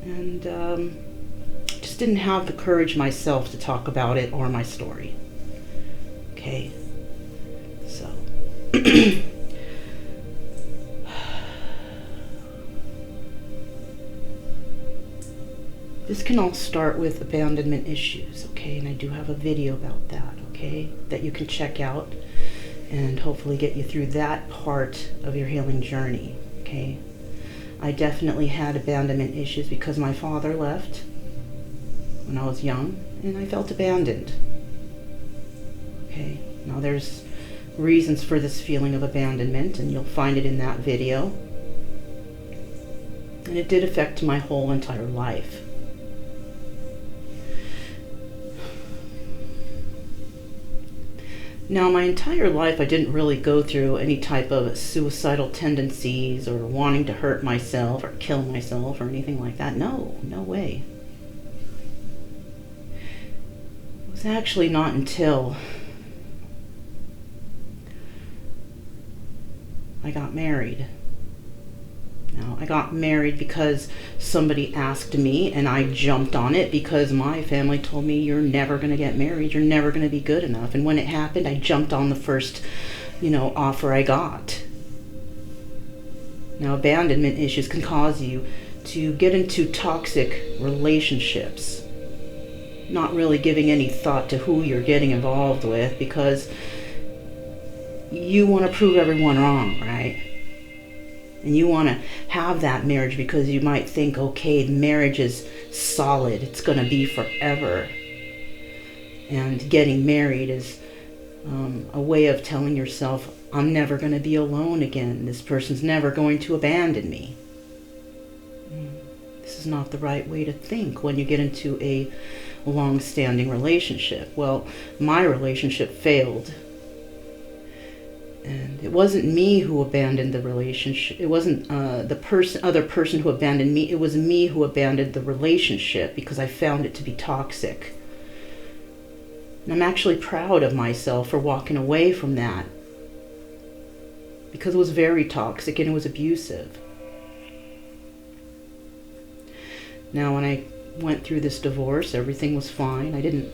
Speaker 1: And just didn't have the courage myself to talk about it or my story. Okay, so this can all start with abandonment issues, okay? And I do have a video about that, okay, that you can check out and hopefully get you through that part of your healing journey, okay? I definitely had abandonment issues because my father left when I was young, and I felt abandoned, okay? Now there's reasons for this feeling of abandonment, and you'll find it in that video. And it did affect my whole entire life. Now, my entire life, I didn't really go through any type of suicidal tendencies or wanting to hurt myself or kill myself or anything like that. No, no way. It was actually not until I got married. Now, I got married because somebody asked me, and I jumped on it because my family told me, you're never going to get married, you're never going to be good enough. And when it happened, I jumped on the first, offer I got. Now, abandonment issues can cause you to get into toxic relationships, not really giving any thought to who you're getting involved with, because you want to prove everyone wrong, right? And you want to have that marriage because you might think, okay, marriage is solid, it's going to be forever. And getting married is a way of telling yourself, I'm never going to be alone again. This person's never going to abandon me. This is not the right way to think when you get into a long-standing relationship. Well, my relationship failed. And it wasn't me who abandoned the relationship. It wasn't the other person who abandoned me. It was me who abandoned the relationship because I found it to be toxic. And I'm actually proud of myself for walking away from that, because it was very toxic and it was abusive. Now, when I went through this divorce, everything was fine. I didn't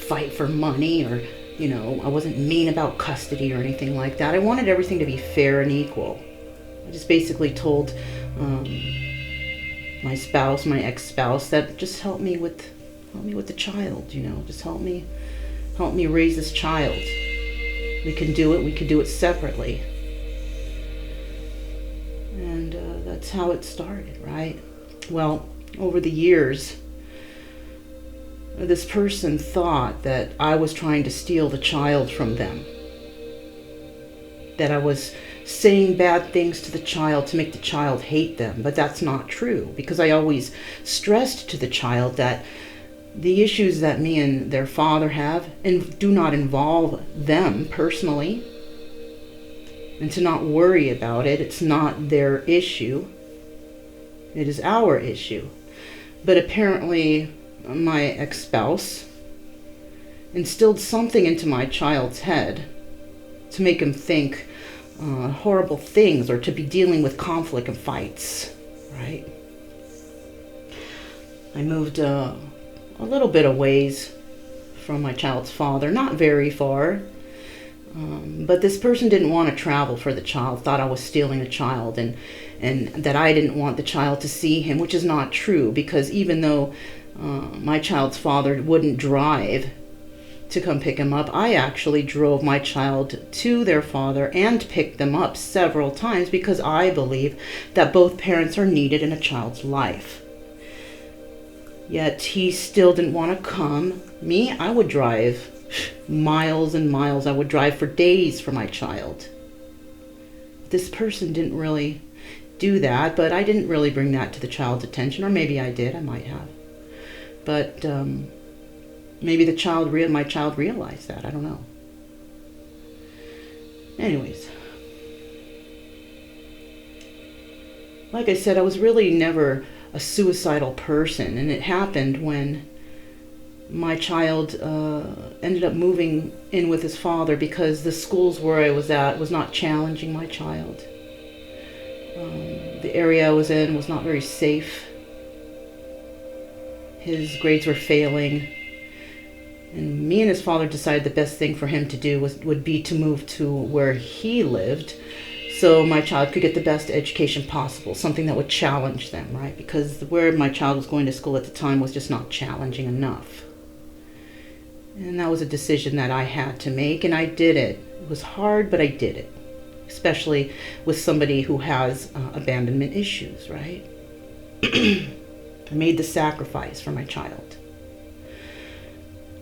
Speaker 1: fight for money, or, I wasn't mean about custody or anything like that. I wanted everything to be fair and equal. I just basically told my spouse, my ex-spouse, that just help me with the child, just help me raise this child. We can do it. We can do it separately. And that's how it started, right? Well, over the years, this person thought that I was trying to steal the child from them. That I was saying bad things to the child to make the child hate them. But that's not true, because I always stressed to the child that the issues that me and their father have and do not involve them personally, and to not worry about it. It's not their issue. It is our issue. But apparently my ex-spouse instilled something into my child's head to make him think horrible things, or to be dealing with conflict and fights, right? I moved a little bit of ways from my child's father, not very far, but this person didn't want to travel for the child, thought I was stealing the child, and that I didn't want the child to see him, which is not true, because even though my child's father wouldn't drive to come pick him up, I actually drove my child to their father and picked them up several times, because I believe that both parents are needed in a child's life. Yet he still didn't want to come. Me, I would drive miles and miles. I would drive for days for my child. This person didn't really do that, but I didn't really bring that to the child's attention, or maybe I did. I might have. But maybe my child realized that. I don't know. Anyways, like I said, I was really never a suicidal person, and it happened when my child ended up moving in with his father, because the schools where I was at was not challenging my child. The area I was in was not very safe. His grades were failing, and me and his father decided the best thing for him to do would be to move to where he lived, so my child could get the best education possible, something that would challenge them, right? Because where my child was going to school at the time was just not challenging enough. And that was a decision that I had to make, and I did it. It was hard, but I did it. Especially with somebody who has abandonment issues, right? I made the sacrifice for my child.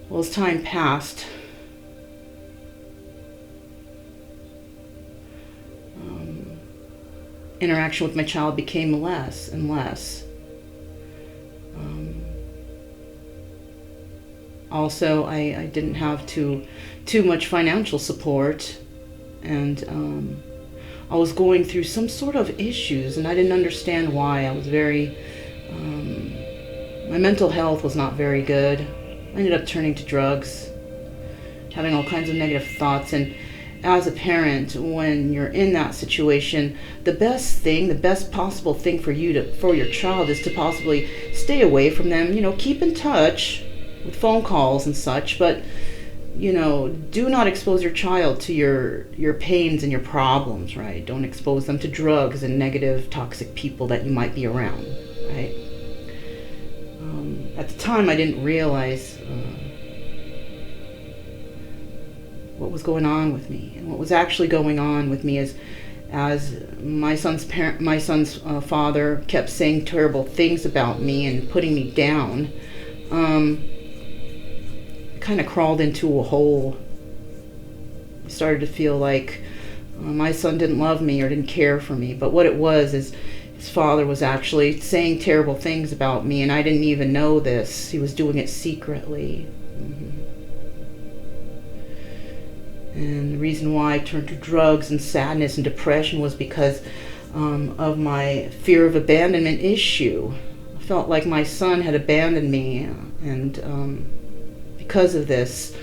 Speaker 1: Well, as time passed, interaction with my child became less and less. Also, I didn't have too much financial support, and I was going through some sort of issues, and I didn't understand why. I was very, my mental health was not very good. I ended up turning to drugs, having all kinds of negative thoughts, and as a parent, when you're in that situation, the best possible thing for your child is to possibly stay away from them, keep in touch with phone calls and such, but do not expose your child to your pains and your problems, right? Don't expose them to drugs and negative, toxic people that you might be around, right? At the time, I didn't realize what was going on with me. And what was actually going on with me is, as my son's father kept saying terrible things about me and putting me down, I kind of crawled into a hole. I started to feel like my son didn't love me or didn't care for me. But what it was is his father was actually saying terrible things about me, and I didn't even know this. He was doing it secretly. And the reason why I turned to drugs and sadness and depression was because of my fear of abandonment issue. I felt like my son had abandoned me, and because of this,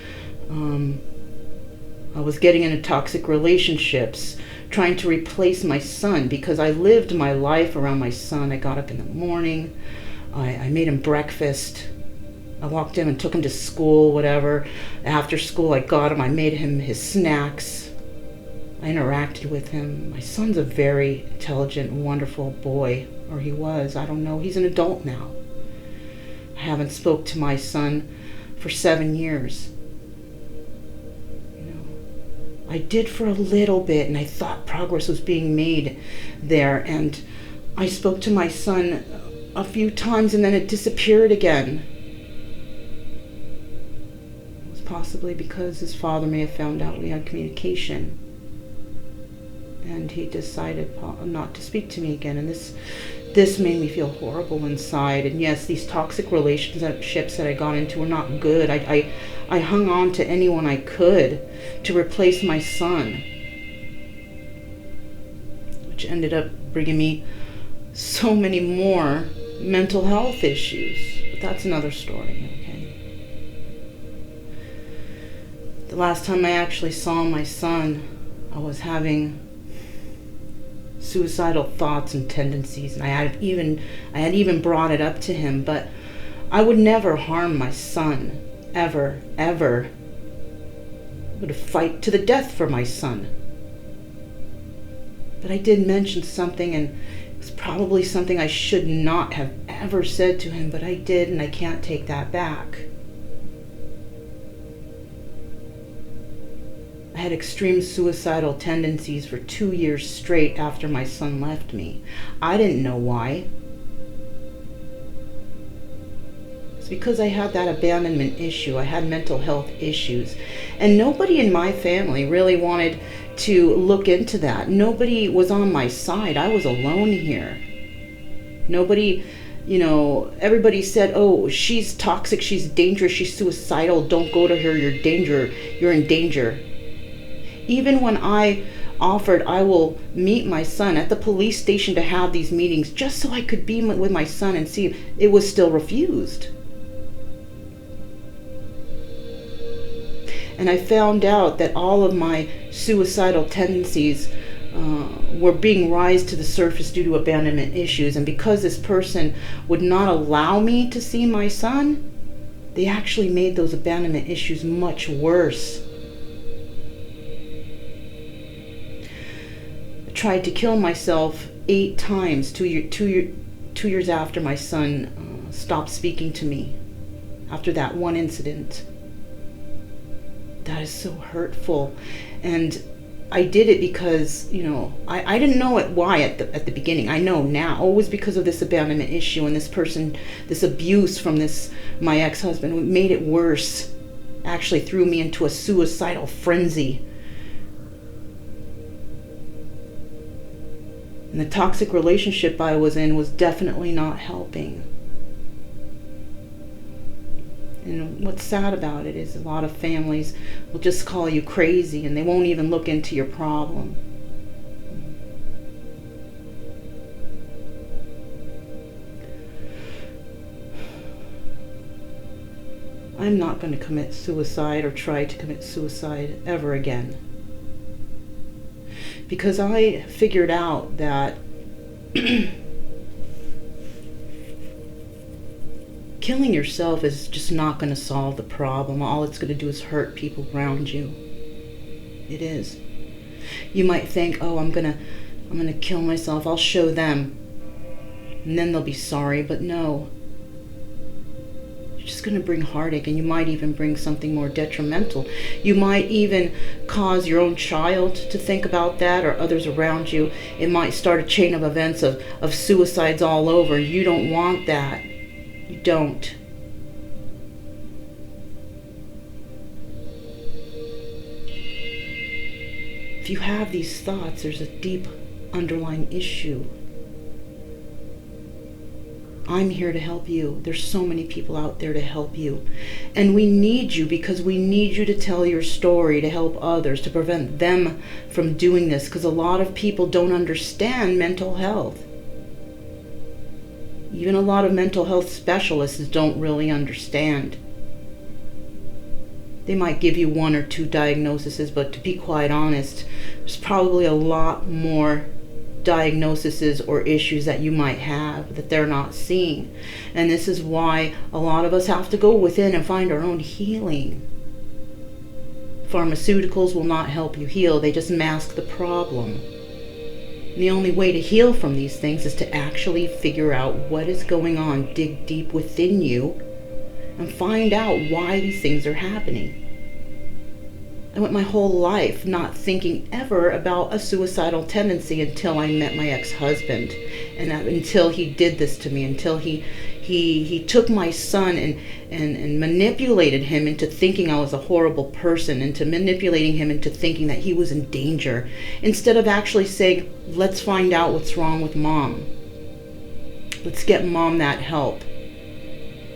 Speaker 1: I was getting into toxic relationships, trying to replace my son, because I lived my life around my son. I got up in the morning, I made him breakfast, I walked him and took him to school, whatever. After school, I got him, I made him his snacks. I interacted with him. My son's a very intelligent, wonderful boy, or he was, I don't know. He's an adult now. I haven't spoke to my son for 7 years. I did for a little bit, and I thought progress was being made there, and I spoke to my son a few times, and then it disappeared again. It was possibly because his father may have found out we had communication, and he decided not to speak to me again, and this made me feel horrible inside. And yes, these toxic relationships that I got into were not good. I hung on to anyone I could to replace my son, which ended up bringing me so many more mental health issues. But that's another story, okay? The last time I actually saw my son, I was having suicidal thoughts and tendencies, and I had even brought it up to him, but I would never harm my son, ever. I would fight to the death for my son. But I did mention something, and it was probably something I should not have ever said to him, but I did, and I can't take that back. I had extreme suicidal tendencies for 2 years straight after my son left me. I didn't know why. It's because I had that abandonment issue. I had mental health issues. And nobody in my family really wanted to look into that. Nobody was on my side. I was alone here. Nobody, everybody said, oh, she's toxic, she's dangerous, she's suicidal, don't go to her, you're in danger. Even when I offered I will meet my son at the police station to have these meetings just so I could be with my son and see him, it was still refused. And I found out that all of my suicidal tendencies were being raised to the surface due to abandonment issues. And because this person would not allow me to see my son, they actually made those abandonment issues much worse. I tried to kill myself 8 times 2 years after my son stopped speaking to me, after that one incident. That is so hurtful. And I did it because, I didn't know why at the beginning. I know now. It was because of this abandonment issue and this person, this abuse from my ex-husband made it worse. Actually threw me into a suicidal frenzy. And the toxic relationship I was in was definitely not helping. And what's sad about it is a lot of families will just call you crazy and they won't even look into your problem. I'm not going to commit suicide or try to commit suicide ever again. Because I figured out that killing yourself is just not going to solve the problem. All it's going to do is hurt people around you. It is. You might think, oh, I'm going to kill myself. I'll show them. And then they'll be sorry. But no. You're just going to bring heartache, and you might even bring something more detrimental. You might even cause your own child to think about that, or others around you. It might start a chain of events of suicides all over. You don't want that. You don't. If you have these thoughts, there's a deep underlying issue. I'm here to help you. There's so many people out there to help you. And we need you because we need you to tell your story, to help others, to prevent them from doing this. Because a lot of people don't understand mental health. Even a lot of mental health specialists don't really understand. They might give you 1 or 2 diagnoses, but to be quite honest, there's probably a lot more diagnoses or issues that you might have that they're not seeing. And this is why a lot of us have to go within and find our own healing. Pharmaceuticals will not help you heal. They just mask the problem. And the only way to heal from these things is to actually figure out what is going on, dig deep within you, and find out why these things are happening. I went my whole life not thinking ever about a suicidal tendency until I met my ex-husband, and until he did this to me, until he took my son and manipulated him into thinking I was a horrible person, into manipulating him into thinking that he was in danger, instead of actually saying, let's find out what's wrong with mom. Let's get mom that help.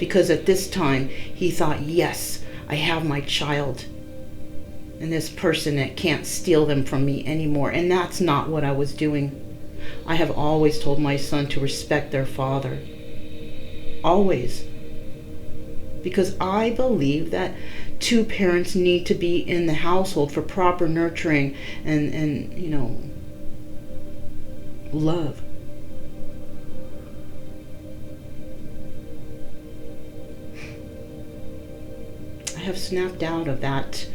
Speaker 1: Because at this time, he thought, yes, I have my child. And this person that can't steal them from me anymore. And that's not what I was doing. I have always told my son to respect their father. Always. Because I believe that 2 parents need to be in the household for proper nurturing and you know, love. I have snapped out of that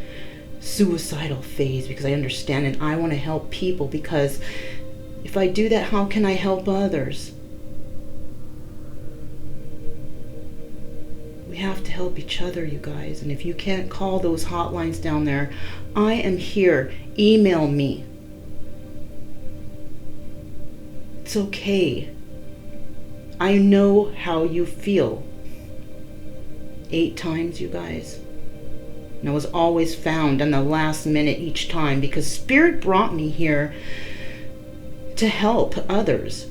Speaker 1: suicidal phase because I understand and I want to help people, because if I do that, how can I help others? We have to help each other, you guys. And if you can't call those hotlines down there, I am here. Email me. It's okay. I know how you feel. 8 times, you guys. And I was always found on the last minute each time, because Spirit brought me here to help others.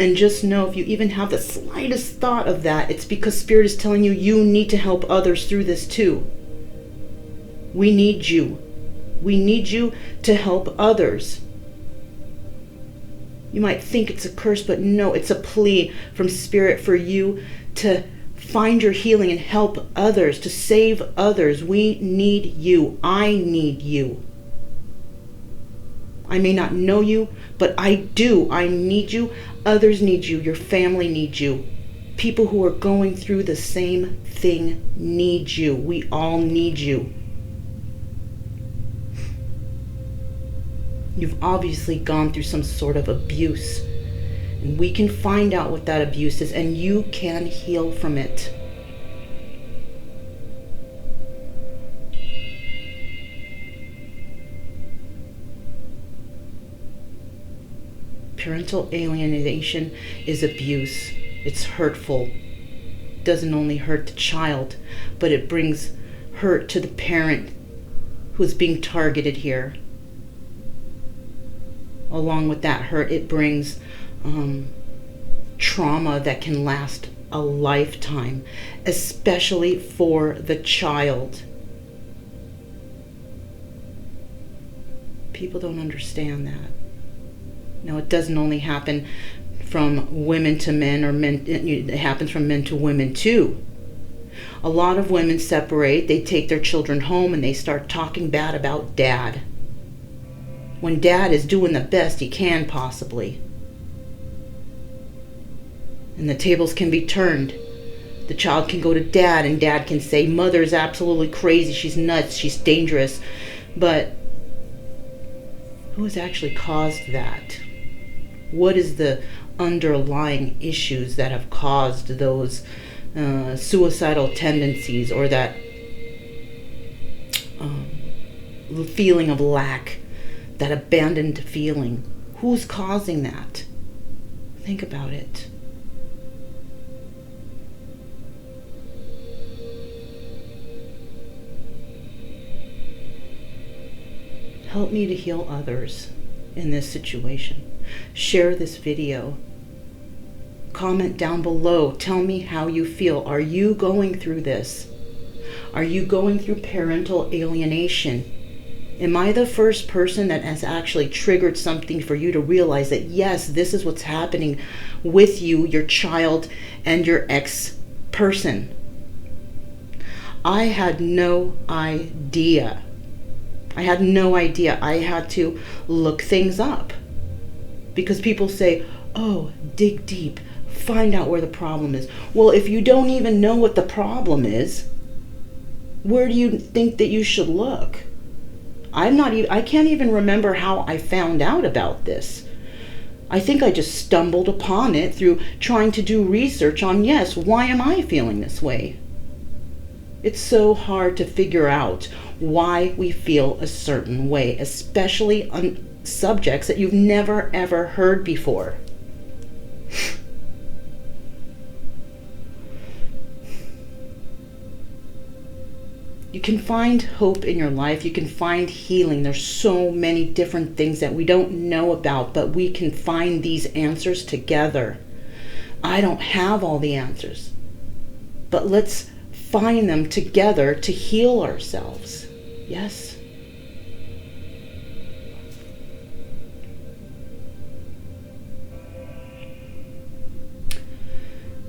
Speaker 1: And just know, if you even have the slightest thought of that, it's because Spirit is telling you, you need to help others through this too. We need you. We need you to help others. You might think it's a curse, but no, it's a plea from Spirit for you to find your healing and help others, to save others. We need you. I need you. I may not know you, but I do. I need you. Others need you. Your family needs you. People who are going through the same thing need you. We all need you. You've obviously gone through some sort of abuse. And we can find out what that abuse is, and you can heal from it. Parental alienation is abuse. It's hurtful. It doesn't only hurt the child, but it brings hurt to the parent who's being targeted here. Along with that hurt, it brings trauma that can last a lifetime, especially for the child. People don't understand that. No, it doesn't only happen from women to men, or men. It happens from men to women too. A lot of women separate, they take their children home, and they start talking bad about dad, when dad is doing the best he can possibly. And the tables can be turned. The child can go to dad, and dad can say, mother's absolutely crazy, she's nuts, she's dangerous. But who has actually caused that? What is the underlying issues that have caused those suicidal tendencies, or that feeling of lack, that abandoned feeling? Who's causing that? Think about it. Help me to heal others in this situation. Share this video. comment down below. Tell me how you feel. Are you going through this? Are you going through parental alienation? Am I the first person that has actually triggered something for you to realize that, yes, this is what's happening with you, your child, and your ex-person? I had no idea. I had no idea. I had to look things up. Because people say, oh, dig deep, find out where the problem is. Well, if you don't even know what the problem is, where do you think that you should look? I can't even remember how I found out about this. I think I just stumbled upon it through trying to do research on, yes, why am I feeling this way? It's so hard to figure out why we feel a certain way, especially on subjects that you've never ever heard before. You can find hope in your life. You can find healing. There's so many different things that we don't know about, but we can find these answers together. I don't have all the answers, but let's find them together to heal ourselves. Yes?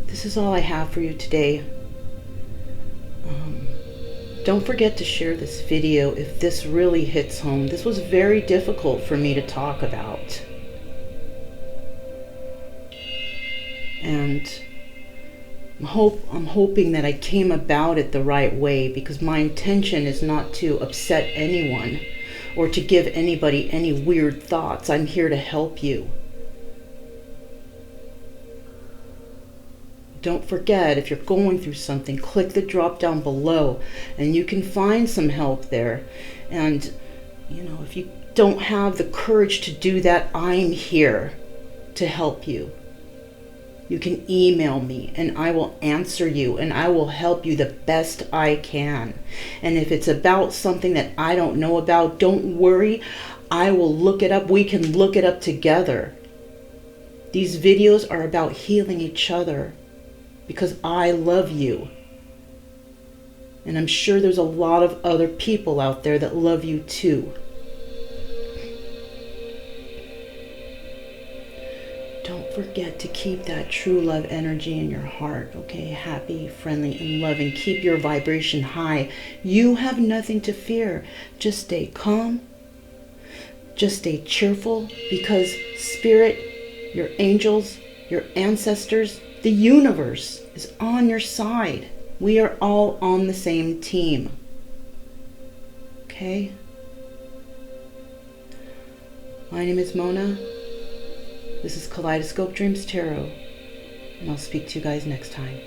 Speaker 1: This is all I have for you today. Don't forget to share this video if this really hits home. This was very difficult for me to talk about. And I'm hoping that I came about it the right way, because my intention is not to upset anyone or to give anybody any weird thoughts. I'm here to help you. Don't forget, if you're going through something, click the drop down below and you can find some help there. And, if you don't have the courage to do that, I'm here to help you. You can email me and I will answer you and I will help you the best I can. And if it's about something that I don't know about, don't worry. I will look it up. We can look it up together. These videos are about healing each other, because I love you. And I'm sure there's a lot of other people out there that love you too. Don't forget to keep that true love energy in your heart, okay? Happy, friendly, and loving. Keep your vibration high. You have nothing to fear. Just stay calm. Just stay cheerful, because Spirit, your angels, your ancestors, the universe is on your side. We are all on the same team. Okay? My name is Mona. This is Kaleidoscope Dreams Tarot. And I'll speak to you guys next time.